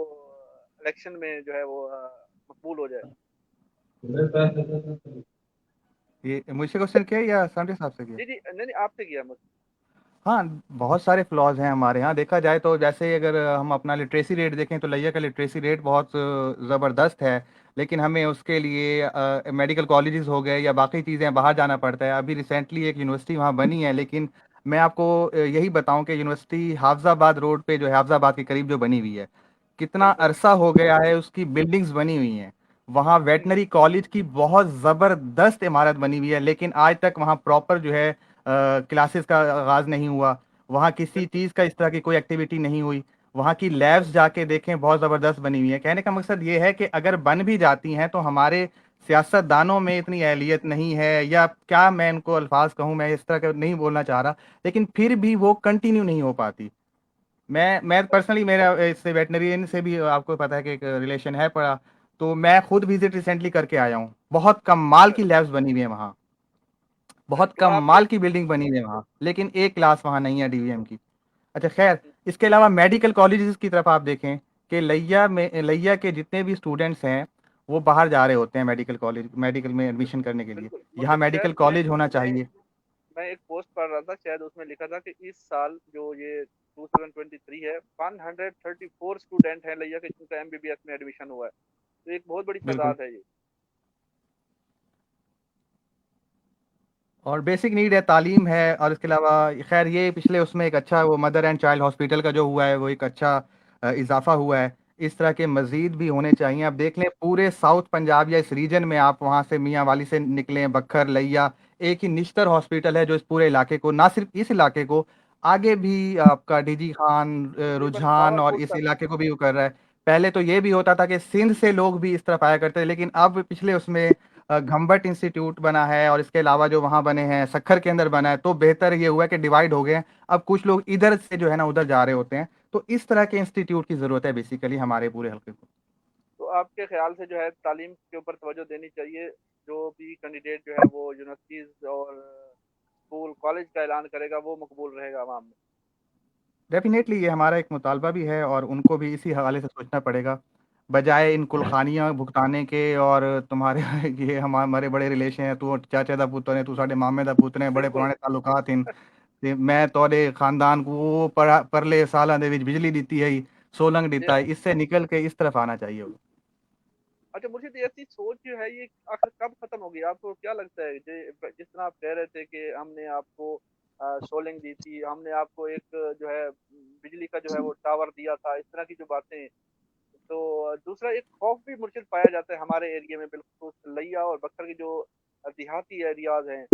इलेक्शन में जो है वो मकबूल हो जाए? ये मुझसे क्वेश्चन किया या सांडे साहब से किया? जी जी, नहीं नहीं, आपसे किया मुझे। हाँ, बहुत सारे फ्लॉज़ हैं हमारे यहाँ। देखा जाए तो जैसे अगर हम अपना लिटरेसी रेट देखें तो लिया का लिटरेसी रेट बहुत ज़बरदस्त है, लेकिन हमें उसके लिए मेडिकल कॉलेजेस हो गए या बाकी चीज़ें बाहर जाना पड़ता है। अभी रिसेंटली एक यूनिवर्सिटी वहाँ बनी है, लेकिन मैं आपको यही बताऊं कि यूनिवर्सिटी हाफजाबाद रोड पे जो है, हाफजाबाद के करीब जो बनी हुई है, कितना बिल्कुल। अरसा हो गया है उसकी बिल्डिंग्स बनी हुई हैं। वहाँ वेटनरी कॉलेज की बहुत ज़बरदस्त इमारत बनी हुई है, लेकिन आज तक वहाँ प्रॉपर जो है क्लासेस का आगाज़ नहीं हुआ। वहाँ किसी बिल्कुल। चीज़ का इस तरह की कोई एक्टिविटी नहीं हुई। वहाँ की लैब्स जाके देखें, बहुत ज़बरदस्त बनी हुई है। कहने का मकसद ये है कि अगर बन भी जाती हैं तो हमारे सियासतदानों में इतनी अहलियत नहीं है, या क्या मैं इनको अल्फाज कहूँ, मैं इस तरह का नहीं बोलना चाह रहा, लेकिन फिर भी वो कंटिन्यू नहीं हो पाती। मैं पर्सनली, मेरा इससे वेटनरियन से भी आपको पता है कि एक रिलेशन है पड़ा। तो मैं खुद विजिट रिसेंटली करके आया हूँ। बहुत कमाल की लैब्स बनी हुई है वहाँ, बहुत तो आप कमाल की बिल्डिंग बनी हुई है वहाँ, लेकिन एक क्लास वहाँ नहीं है डीवीएम की। अच्छा खैर, इसके अलावा मेडिकल कॉलेजेस की तरफ आप देखें कि लिया में, लिया के जितने भी स्टूडेंट्स हैं वो बाहर जा रहे होते हैं मेडिकल में एडमिशन करने के लिए। बिल्कुल यहाँ मुर्शिद, मेडिकल शायद कॉलेज होना चाहिए। मैं एक पोस्ट पढ़ रहा था, शायद उसमें लिखा था कि इस साल जो ये 2023 है, 134 स्टूडेंट हैं लिया कि जिनका एमबीबीएस में एडमिशन हुआ है। तो एक बहुत बड़ी बिल्कुल। तादाद है ये। और बेसिक नीड है, तालीम है, और इसके अलावा खैर ये पिछले उसमें एक अच्छा वो मदर एंड चाइल्ड हॉस्पिटल का जो हुआ है वो एक अच्छा इजाफा हुआ है। इस तरह के मजीद भी होने चाहिए। आप देख लें पूरे साउथ पंजाब या इस रीजन में, आप वहाँ से मियाँ वाली से निकलें, बखर लैया, एक ही निश्तर हॉस्पिटल है जो इस पूरे इलाके को, ना सिर्फ इस इलाके को, आगे भी आपका डीजी खान, तकरीबन रुझान और पावरपुर इस तक। इलाके को भी वो कर रहा है। पहले तो ये भी होता था कि सिंध से लोग भी इस तरफ आया करते थे, लेकिन अब पिछले उसमें घम्बट इंस्टीट्यूट बना है और इसके अलावा जो वहाँ बने हैं सक्खर के अंदर बना है, तो बेहतर ये हुआ है कि डिवाइड हो गए हैं। अब कुछ लोग इधर से जो है ना उधर जा रहे होते हैं। तो इस तरह के इंस्टीट्यूट की ज़रूरत है बेसिकली हमारे पूरे हल्के को। तो आपके ख्याल से जो है तालीम के ऊपर तवज्जो देनी चाहिए, जो भी कैंडिडेट जो है वो यूनिवर्सिटीज और स्कूल कॉलेज का ऐलान करेगा वो मकबूल रहेगा आवाम में? डेफिनेटली ये हमारा एक मुतालबा भी है और उनको भी इसी हवाले से सोचना पड़ेगा, बजाय इन कुलखानियाँ भुगताने के। और तुम्हारे ये हमारे बड़े रिलेशन हैं, तू चाचा दा पुत्र है, तू साढ़े मामे दा पुत्र है, बड़े बिल्कुल। पुराने ताल्लुकात हैं। ते मैं तोरे खानदान को वो परले सालों ਦੇ ਵਿੱਚ बिजली दी है ही, सोलंग जी देता है, हाँ। इससे निकल के इस तरफ आना चाहिए। अच्छा, मुझे तो ऐसी सोच जो है ये आखिर कब खत्म होगी? आपको क्या लगता है? जिस तरह आप कह रहे थे कि हमने आपको सोलिंग दी थी, हमने आपको एक जो है बिजली का जो है वो टावर दिया था, इस तरह की जो बातें। तो दूसरा एक खौफ भी मुर्शिद पाया जाता है हमारे एरिया में, बिल्कुल लैया और बक्सर की जो देहाती एरियाज हैं,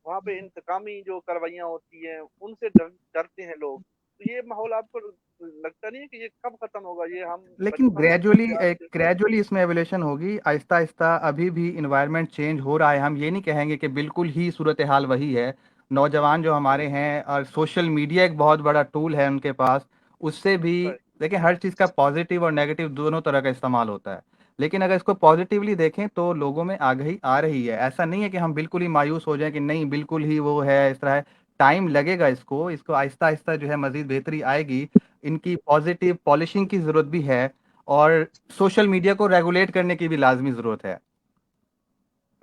वहाँ पे इंतकामी जो कार्रवाइयाँ होती हैं उनसे डरते हैं लोग। तो ये माहौल आपको लगता नहीं है कि ये कब खत्म होगा? ये हम लेकिन बचपन ग्रेजुअली से आज ग्रेजुअली इसमें एवोल्यूशन होगी, आहिस्ता आहिस्ता। अभी भी इन्वायरमेंट चेंज हो रहा है, हम ये नहीं कहेंगे कि बिल्कुल ही सूरत हाल वही है। नौजवान जो हमारे हैं, और सोशल मीडिया एक बहुत बड़ा टूल है उनके पास, उससे भी से। देखिए हर चीज़ का पॉजिटिव और नेगेटिव दोनों तरह का इस्तेमाल होता है। लेकिन अगर इसको पॉजिटिवली देखें तो लोगों में आगाही आ रही है। ऐसा नहीं है कि हम बिल्कुल ही मायूस हो जाएं कि नहीं बिल्कुल ही वो है, इस तरह है। टाइम लगेगा इसको इसको आहिस्ता आहिस्ता जो है मजीद बेहतरी आएगी। इनकी पॉजिटिव पॉलिशिंग की ज़रूरत भी है, और सोशल मीडिया को रेगुलेट करने की भी लाजमी ज़रूरत है।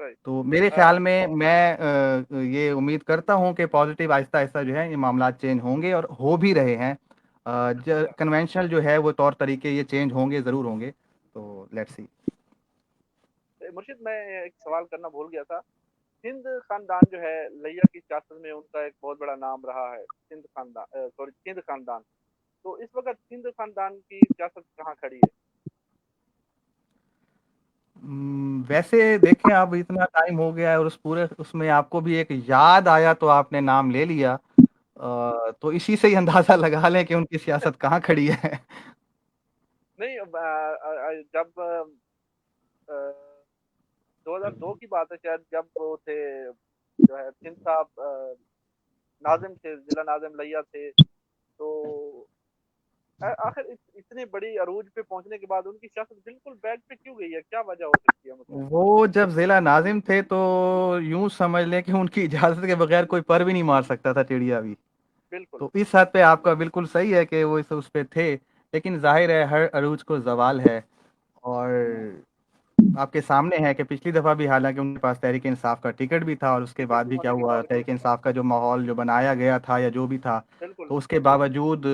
राइट। तो मेरे ख्याल में मैं ये उम्मीद करता हूँ कि पॉजिटिव आहिस्ता आहिस्ता जो है ये मामला चेंज होंगे, और हो भी रहे हैं। अच्छा। कन्वेंशनल जो है वो तौर तरीके ये चेंज होंगे, ज़रूर होंगे। तो लेट्स सी। मुर्शिद, मैं एक सवाल करना भूल गया था। सिंध खानदान जो है लिया की सियासत में उनका एक बहुत बड़ा नाम रहा है, सिंध खानदान, सॉरी सिंध खानदान। तो इस वक्त सिंध खानदान की सियासत कहाँ खड़ी है? वैसे देखें, अब इतना टाइम हो गया है और उस पूरे उसमें आपको भी एक याद आया तो आपने नाम ले लिया। तो इसी से ही अंदाजा लगा लें कि उनकी सियासत कहाँ खड़ी है। नहीं, जब 2002 की बात है शायद, जब वो थे जो है सिंध साहब नाजिम थे, जिला नाजिम लिया थे। तो आखिर इतनी बड़ी अरूज पे पहुंचने के बाद उनकी सियासत बिल्कुल बैक पे क्यों गई है? क्या वजह हो सकती है मुझे? वो जब जिला नाजिम थे तो यूं समझ लें कि उनकी इजाजत के बगैर कोई पर भी नहीं मार सकता था, चिड़िया भी। बिल्कुल। तो इस हद पे आपका बिल्कुल सही है कि वो इस उस पे थे। लेकिन जाहिर है हर अरूज को जवाल है। और आपके सामने है कि पिछली दफा भी हालांकि उनके पास तहरीक इंसाफ का टिकट भी था, और उसके बाद टिकट भी क्या होने के हुआ, बावजूद। तहरीक इंसाफ का जो माहौल जो बनाया गया था या जो भी था, बिल्कुल। तो उसके बावजूद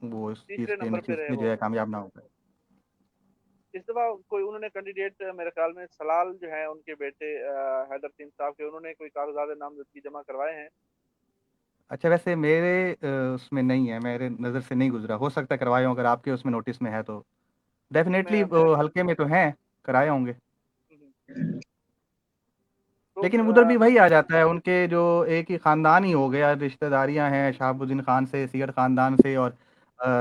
वो इस चीज़ तीसरे के नंबर पे नतीजे रहे में जो वो। है कामयाब ना हो पाए। इस दफा कोई उन्होंने कैंडिडेट, मेरे ख्याल में सलाल जो है उनके बेटे हैदर तीन साहब के, उन्होंने कोई कागजात नामजदगी जमा करवाए हैं? अच्छा, वैसे मेरे उसमें नहीं है, मेरे नज़र से नहीं गुजरा, हो सकता है करवाए हों, अगर आपके उसमें नोटिस में है तो नहीं, डेफिनेटली मैं हल्के में तो हैं, कराए होंगे। तो लेकिन उधर भी वही आ जाता है, उनके जो एक ही ख़ानदान ही हो गया, रिश्तेदारियां हैं शहाबुद्दीन खान से, सियर ख़ानदान से, और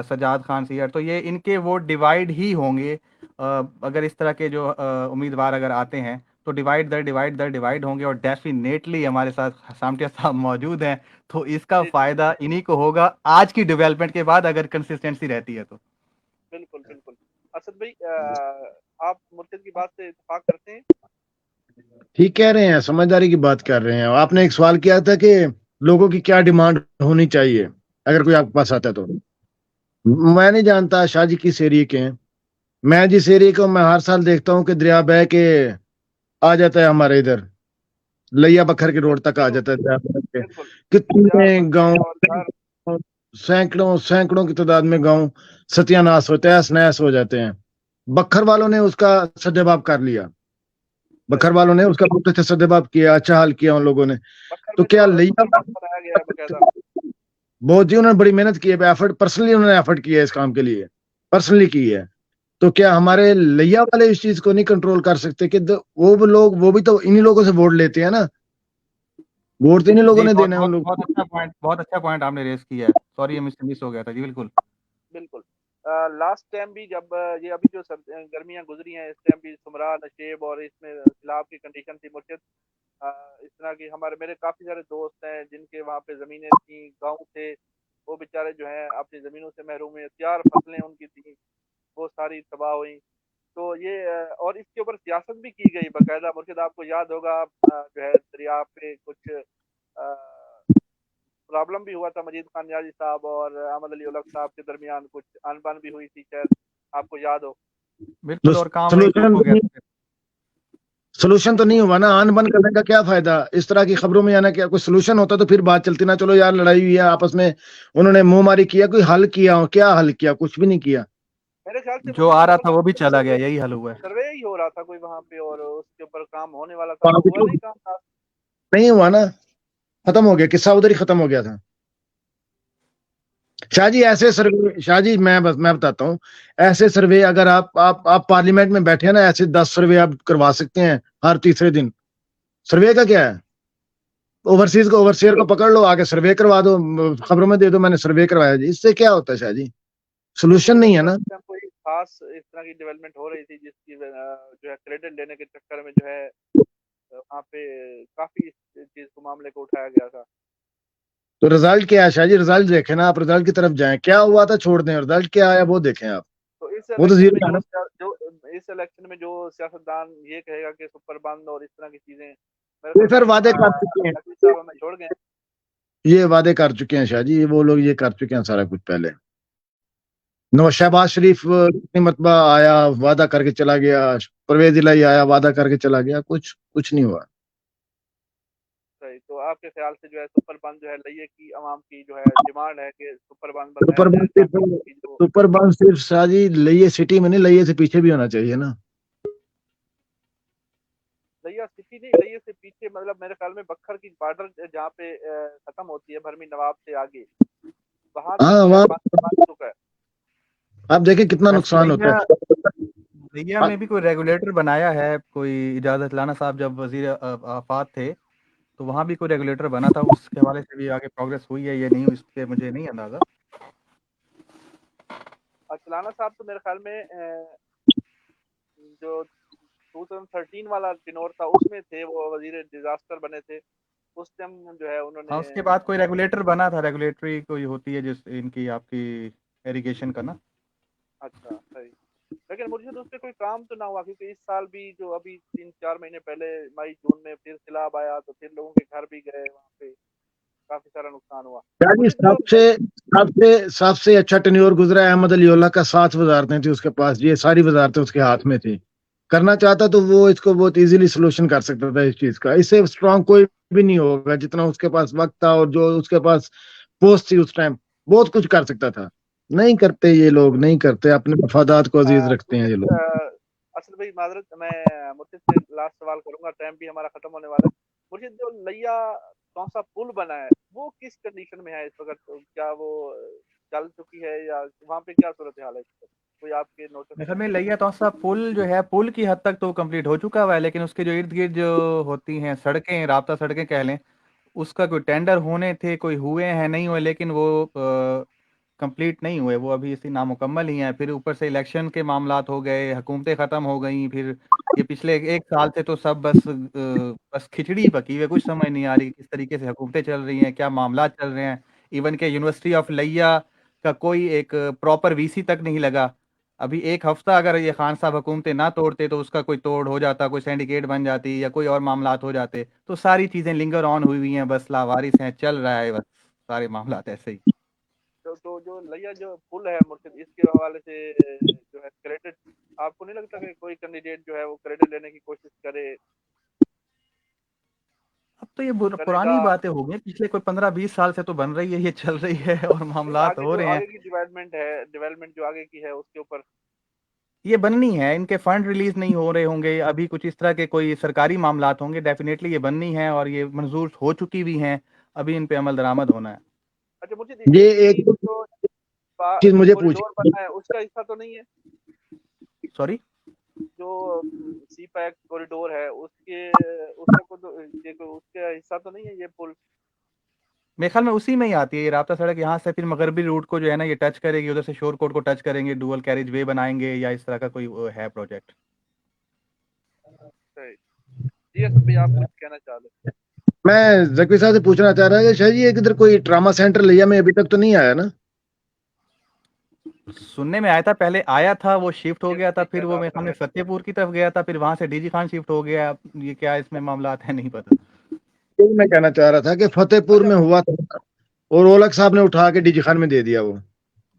सजाद खान सियर, तो ये इनके वोट डिवाइड ही होंगे। अगर इस तरह के जो उम्मीदवार अगर आते हैं तो डिवाइड दर डिवाइड दर डिवाइड होंगे, और डेफिनेटली हमारे साथ सामटिया साहब मौजूद हैं, तो इसका जी जी। फ़ायदा इन्हीं को होगा आज की डेवलपमेंट के बाद, अगर कंसिस्टेंसी रहती है तो। बिल्कुल बिल्कुल। असद भाई, आप मुर्शिद की बात से इत्तेफाक करते हैं? ठीक कह रहे हैं, समझदारी की बात कर रहे हैं। आपने एक सवाल किया था कि लोगों की क्या डिमांड होनी चाहिए अगर कोई आपके पास आता है तो। मैं नहीं जानता शाह जी किस एरिया के हैं, मैं जिस एरिया को मैं हर साल देखता हूँ कि दरिया बह के आ जाता है हमारे इधर, लैया बखर के रोड तक आ तो जाता है दरिया बह के। बिल्कुल कितने 4 बच्चे गांव, और घर। सैकड़ों सैकड़ों की तादाद में गांव सत्यानाश होते हैं, नहस हो जाते हैं। बखर वालों ने उसका सद्देबाब कर लिया, सही। बखर वालों ने उसका बहुत अच्छा सद्देबाब किया, अच्छा हाल किया उन लोगों ने। बखर तो में क्या तो लैया, सुपर बंद बनाया गया है बकायदा। बहुत जी उन्होंने बड़ी मेहनत की है, एफर्ट पर्सनली उन्होंने एफर्ट किया है इस काम के लिए, पर्सनली की है। तो क्या हमारे लैया वाले इस चीज को नहीं कंट्रोल कर सकते कि वो लोग, वो भी तो इन्हीं लोगों से वोट लेते हैं ना, वोट तो इन्हीं लोगों जी, ने बहुत देना है उन बहुत लोगों बहुत को। अच्छा पॉइंट, बहुत अच्छा पॉइंट आपने रेज किया है। सॉरी, ये मिस मिस हो गया था जी, बिल्कुल। बिल्कुल। लास्ट टाइम भी जब ये अभी जो गर्मियां गुजरी हैं, इस टाइम भी सुमरा नशेब और इसमें सैलाब की कंडीशन थी मुर्शिद। अ, इस तरह की हमारे मेरे काफी सारे दोस्त हैं जिनके वहाँ पे जमीनें थी, गांव थे। वो बेचारे जो हैं अपनी जमीनों से महरूम हुए, तैयार फसलें उनकी थी, वो सारी तबाह हुई। तो ये और इसके ऊपर सियासत भी की गई बाकायदा मुर्शिद, आपको याद होगा जो है दरिया पे कुछ प्रॉब्लम भी हुआ था, मजीद खान नियाजी साहब और अहमद अली उलग साहब के दरमियान कुछ अनबन भी हुई थी शायद, आपको याद हो। बिल्कुल, और काम वहीं रुक सोल्यूशन हो गया था फिर। सोल्यूशन तो नहीं हुआ ना, आन बन करने का क्या फायदा, इस तरह की खबरों में आना, क्या कोई सोल्यूशन होता तो फिर बात चलती ना, चलो यार लड़ाई हुई है आपस में, उन्होंने मुंह मारी किया, कोई हल किया हो, क्या हल किया, कुछ भी नहीं किया। मेरे ख्याल से जो मुझे आ रहा था वो भी जबरदस्त चला गया, सर्वे यही हल हुआ है। सर्वे ही हो रहा था कोई वहां पे, और उसके ऊपर काम होने वाला था, तो हुआ बावजूद नहीं काम था। नहीं हुआ ना, खत्म हो गया, किस्सा उधर ही खत्म हो गया था। शाहजी ऐसे सर्वे, शाहजी मैं बताता हूँ, ऐसे सर्वे अगर आप पार्लियामेंट में बैठे हैं ना, ऐसे 10 सर्वे आप करवा सकते हैं हर तीसरे दिन। सर्वे का क्या है, ओवरसीज को, ओवरसीयर को पकड़ लो, आगे सर्वे करवा दो, खबरों में दे दो मैंने सर्वे करवाया जी, इससे क्या होता है शाहजी, तो सोल्यूशन मुझे नहीं है लगता है ना। उस टाइम कोई खास इस तरह की डेवलपमेंट हो रही थी जिसकी जो है क्रेडिट लेने के चक्कर में जो है वहाँ पे काफी इस चीज को, मामले को उठाया गया था। तो रिजल्ट क्या है शाहजी, रिजल्ट देखें ना, आप रिजल्ट की तरफ जाएं, क्या हुआ था छोड़ दें, रिजल्ट क्या आया वो देखें आप, तो वो तो जीरो है ना। इस इलेक्शन में जो सियासतदान ये कहेगा कि सुपर बंद और इस तरह की चीजें, मेरे ये ख्याल फिर में वादे कर चुके हैं, नकवी साहब हमें छोड़ गए। ये वादे कर चुके हैं शाहजी, ये वो लोग ये कर चुके हैं सारा कुछ पहले। नवाज शहबाज शरीफ कितनी मरतबा आया, वादा करके चला गया, परवेज इलाही आया, वादा करके चला गया, कुछ कुछ नहीं हुआ। सही। तो आपके ख्याल से जो है सुपर बंद जो है लइये की आवाम की जो है डिमांड है कि सुपर बंद बनाया सुपर जाए, बंस ताकि सिर्फ, इसकी जो सुपर बंस सिर्फ शाहजी लइये सिटी में नहीं, लइये से पीछे भी होना चाहिए ना। लिया सिटी नहीं, लिये से पीछे मतलब मेरे ख्याल में बखर की बॉर्डर जहाँ पे खत्म होती है भरमी नवाब से आगे, वहां तक हाँ जो है वहाँ, बन चुका है। आप देखें कितना वैसे नुकसान होता लैया है। लैया में भी कोई रेगुलेटर बनाया है, कोई इजाजत लाना साहब जब वजीर आफात थे, तो वहाँ भी कोई रेगुलेटर बना था, उसके हवाले से भी आगे प्रोग्रेस हुई है या नहीं, इसके मुझे नहीं अंदाजा। और चलाना साहब तो मेरे ख्याल में जो 2013 वाला टिनोर था उसमें थे, वो वजीर डिजास्टर बने थे उस टाइम जो है हाँ, उन्होंने। उसके बाद कोई रेगुलेटर बना था, रेगुलेटरी कोई होती है जिस इनकी आपकी इरिगेशन का ना। अच्छा सही। लेकिन मुझे तो उस पर कोई काम तो ना हुआ, क्योंकि इस साल भी जो अभी 3-4 महीने पहले मई जून में फिर सैलाब आया, तो फिर लोगों के घर भी गए वहाँ पे, काफी सारा नुकसान हुआ। यानी मुझे जो सबसे सबसे सबसे अच्छा टेन्योर गुजरा है अहमद अली उल्लाह का, 7 वजारतें थी उसके पास, ये सारी वजारतें उसके हाथ में थी। करना चाहता तो वो इसको बहुत इजीली सोल्यूशन कर सकता था इस चीज का, इससे स्ट्रांग कोई भी नहीं होगा जितना उसके पास वक्त था, और जो उसके पास पोस्ट थी उस टाइम, बहुत कुछ कर सकता था। नहीं करते ये लोग, नहीं करते, अपने मफादात को अजीज रखते हैं ये मुर्शिद लोग। असल भाई माजरत, मैं मुर्शिद से लास्ट सवाल करूंगा, टाइम भी हमारा खत्म होने वाला है। मुर्शिद जो लिया कौन सा पुल बना है वो किस कंडीशन में है इस वक्त, तो क्या वो चल चुकी है या वहाँ पे क्या सूरत हाल है इस वक्त? कोई आपके नोटिस मेरे में? ख्याल में लिया तो सा पुल जो है, पुल की हद तक तो कंप्लीट हो चुका हुआ है, लेकिन उसके जो इर्द गिर्द जो होती हैं सड़कें, राब्ता सड़कें कह लें, उसका कोई टेंडर होने थे, कोई हुए हैं नहीं हुए, लेकिन वो कंप्लीट नहीं हुए, वो अभी इसी नामुकम्मल ही हैं। फिर ऊपर से इलेक्शन के मामलात हो गए, हुकूमतें ख़त्म हो गई, फिर ये पिछले एक साल से तो सब बस खिचड़ी पकी हुई है, कुछ समझ नहीं आ रही किस तरीके से हुकूमतें चल रही हैं, क्या मामलात चल रहे हैं। इवन के यूनिवर्सिटी ऑफ लिया का कोई एक प्रॉपर वीसी तक नहीं लगा। अभी एक हफ्ता अगर ये खान साहब हुकूमतें ना तोड़ते तो उसका कोई तोड़ हो जाता, कोई सिंडिकेट बन जाती या कोई और मामलात हो जाते, तो सारी चीज़ें लिंगर ऑन हुई हुई हैं, बस लावारिस हैं, चल रहा है बस सारे मामलात ऐसे ही। तो जो लिया जो पुल है मुर्शिद, इसके हवाले से जो है क्रेडिट नहीं लगता कि कोई कैंडिडेट जो है वो क्रेडिट लेने की कोशिश करे? अब तो ये करेगा पुरानी बातें हो गई, पिछले कोई 15-20 साल से तो बन रही है, ये चल रही है और मामलात हो रहे हैं। आगे की डेवलपमेंट जो आगे की है उसके ऊपर ये बननी है, इनके फंड रिलीज नहीं हो रहे होंगे अभी, कुछ इस तरह के कोई सरकारी मामलात होंगे, डेफिनेटली ये बननी है और ये मंजूर हो चुकी भी हैं, अभी इन पे अमल दरामद होना है। अच्छा मुझे ये एक चीज जो मुझे कॉरिडोर बना है उसका हिस्सा तो नहीं है? सॉरी, जो सी पैक कॉरिडोर है उसका उसका हिस्सा तो नहीं है ये पुल? मेरे ख्याल में उसी में ही आती है ये राब्ता सड़क, यहाँ से फिर मगरबी रूट को जो है ना ये टच करेगी, उधर से शोरकोट को टच करेंगे, डुअल कैरिज वे बनाएंगे या इस तरह का कोई है प्रोजेक्ट। जी असद भाई आप कुछ कहना चाह रहे? मैं जकीर साहब से पूछना चाह रहा है कि शायद ये इधर कोई ट्रामा सेंटर लिया में अभी तक तो नहीं आया ना? सुनने में आया था, पहले आया था, वो शिफ्ट हो गया था, फिर वो मेरे सामने फतेहपुर की तरफ गया था, फिर वहां से डीजी खान शिफ्ट हो गया। ये क्या इसमें मामलात है नहीं पता। यही मैं कहना चाह रहा था कि फतेहपुर में हुआ था और ओलक साहब ने उठा के डीजी खान में दे दिया वो।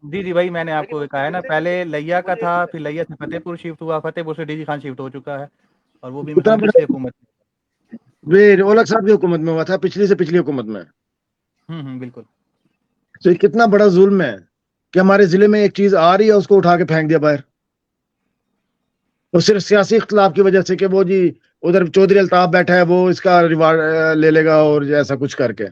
जी भाई, मैंने आपको कहा है ना, पहले लैया का था, फिर लैया से फतेहपुर शिफ्ट हुआ, फतेहपुर से डीजी खान शिफ्ट हो चुका है, और वो भी उतना मतलब पिछली हुकूमत में। वे ओलक साहब की हुकूमत में हुआ था, पिछली से पिछली हुकूमत में। बिल्कुल। तो ये कितना बड़ा जुल्म है कि हमारे जिले में एक चीज आ रही है उसको उठा के फेंक दिया बाहर, और सिर्फ सियासी इख्तलाफ की वजह से कि वो जी उधर चौधरी अल्ताफ बैठा है वो इसका रिवार्ड ले लेगा और ऐसा कुछ करके।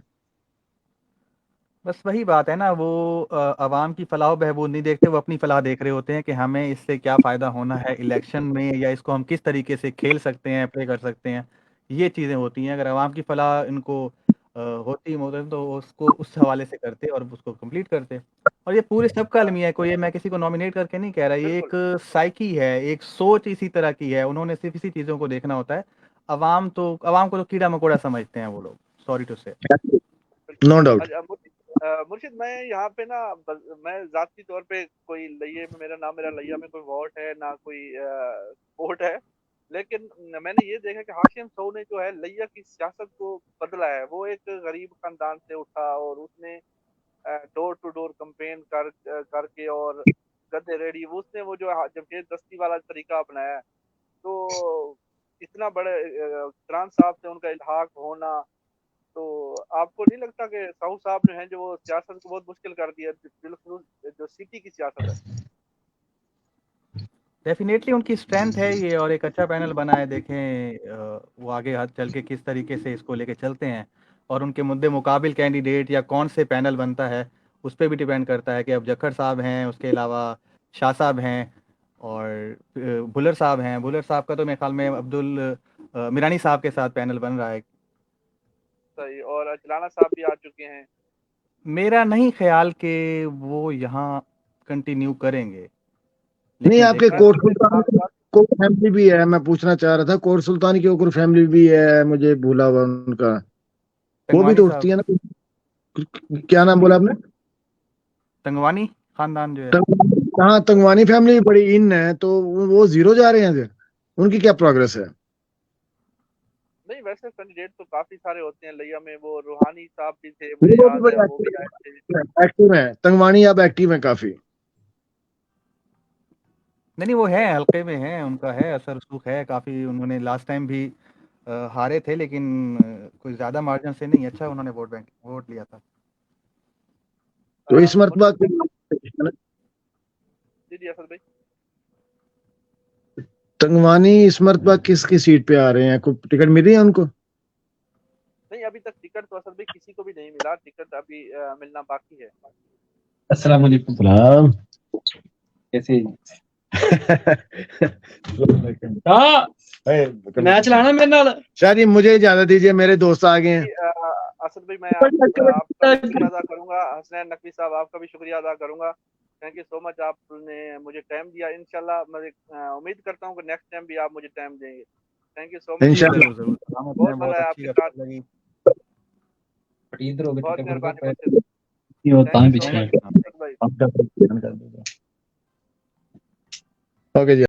बस वही बात है ना, वो अवाम की फलाह बहबूद नहीं देखते, वो अपनी फलाह देख रहे होते हैं कि हमें इससे क्या फ़ायदा होना है इलेक्शन में, या इसको हम किस तरीके से खेल सकते हैं, प्ले कर सकते हैं, ये चीज़ें होती हैं। अगर अवाम की फलाह इनको होती मोहतरम तो उसको उस हवाले से करते और उसको कंप्लीट करते। और ये पूरे सबका अलमिया है, कोई ये मैं किसी को नॉमिनेट करके नहीं कह रहा, ये एक साइकी है, एक सोच इसी तरह की है, उन्होंने सिर्फ इसी चीज़ों को देखना होता है। अवाम को तो कीड़ा मकोड़ा समझते हैं वो लोग, sorry to say. No doubt. मुर्शिद मैं यहाँ पे ना मैं जाती तौर पे कोई लइये में मेरा लइया में कोई वोट है ना कोई वोट है, लेकिन मैंने ये देखा कि हाशिम सऊ ने जो है लइया की सियासत को बदला है। वो एक गरीब खानदान से उठा और उसने डोर टू डोर कैंपेन करके और गद्दे रेडी उसने वो जो जमशेद दस्ती वाला तरीका अपनाया है। तो इतना बड़े इमरान साहब से उनका इल्हाक होना, तो आपको नहीं लगता कि साहू साहब जो हैं जो वो सियासत को बहुत मुश्किल कर दिया, बिल्कुल जो सिटी की सियासत है? डेफिनेटली उनकी स्ट्रेंथ है ये, और एक अच्छा पैनल बना है, देखें वो आगे हाथ चल के किस तरीके से इसको लेके चलते हैं, और उनके मुद्दे मुकाबिल कैंडिडेट या कौन से पैनल बनता है उस पर भी डिपेंड करता है कि अब जखर साहब हैं, उसके अलावा शाह साहब हैं, और भुलर साहब हैं। भुलर साहब का तो मेरे ख्याल में अब्दुल मिरानी साहब के साथ पैनल बन रहा है। सही, और अजलाना साहब भी आ चुके हैं। मेरा नहीं ख्याल कि वो यहाँ कंटिन्यू करेंगे, नहीं, लेकिन आपके देखा कोट सुल्तान की कोई फैमिली भी है, मैं पूछना चाह रहा था, कोट सुल्तान की कोई फैमिली भी है, मुझे भूला हुआ उनका, वो भी तंगवानी तो साहब, उठती है ना। क्या नाम बोला आपने? तंगवानी खानदान जो है। हाँ, तंगवानी फैमिली बड़ी इन है, तो वो जीरो जा रहे हैं फिर, उनकी क्या प्रोग्रेस है? नहीं वैसे कैंडिडेट तो काफी सारे होते हैं लिया में, वो रूहानी साहब भी थे, मुझे वो भी याद है बड़े वो भी आए थे। एक्टिव है, तंगवानी अब एक्टिव है काफी। नहीं वो है, हल्के में है, उनका है असर रसूख है काफ़ी, उन्होंने लास्ट टाइम भी हारे थे, लेकिन कोई ज़्यादा मार्जिन से नहीं, अच्छा उन्होंने वोट लिया था। तो इस मरतबा जी जी असद भाई, तंगवानी इस मरतबा किसकी सीट पे आ रहे हैं, कोई टिकट मिली है उनको? नहीं अभी तक टिकट तो असद भाई किसी को भी नहीं मिला, टिकट अभी मिलना बाकी है। अस्सलाम वालेकुम। सलाम। कैसे मैच लाना मेरे नाल? शायद मुझे इजाजत दीजिए, मेरे दोस्त आ गए हैं। असद भाई मैं आपका भी शुक्रिया अदा करूंगा, हसनैन नकवी साहब आपका भी शुक्रिया अदा करूंगा। थैंक यू सो मच, आपने मुझे टाइम दिया। इंशाल्लाह मैं उम्मीद करता हूँ कि नेक्स्ट टाइम भी आप मुझे टाइम देंगे। थैंक यू सो मच, इंशाल्लाह। जरूर बहुत मजा आया आपके साथ, लगी। इधर हो बहुत गए मेहरबानी थे मुझसे। ये होता है Thank you so पीछे much, भाई। ओके जी।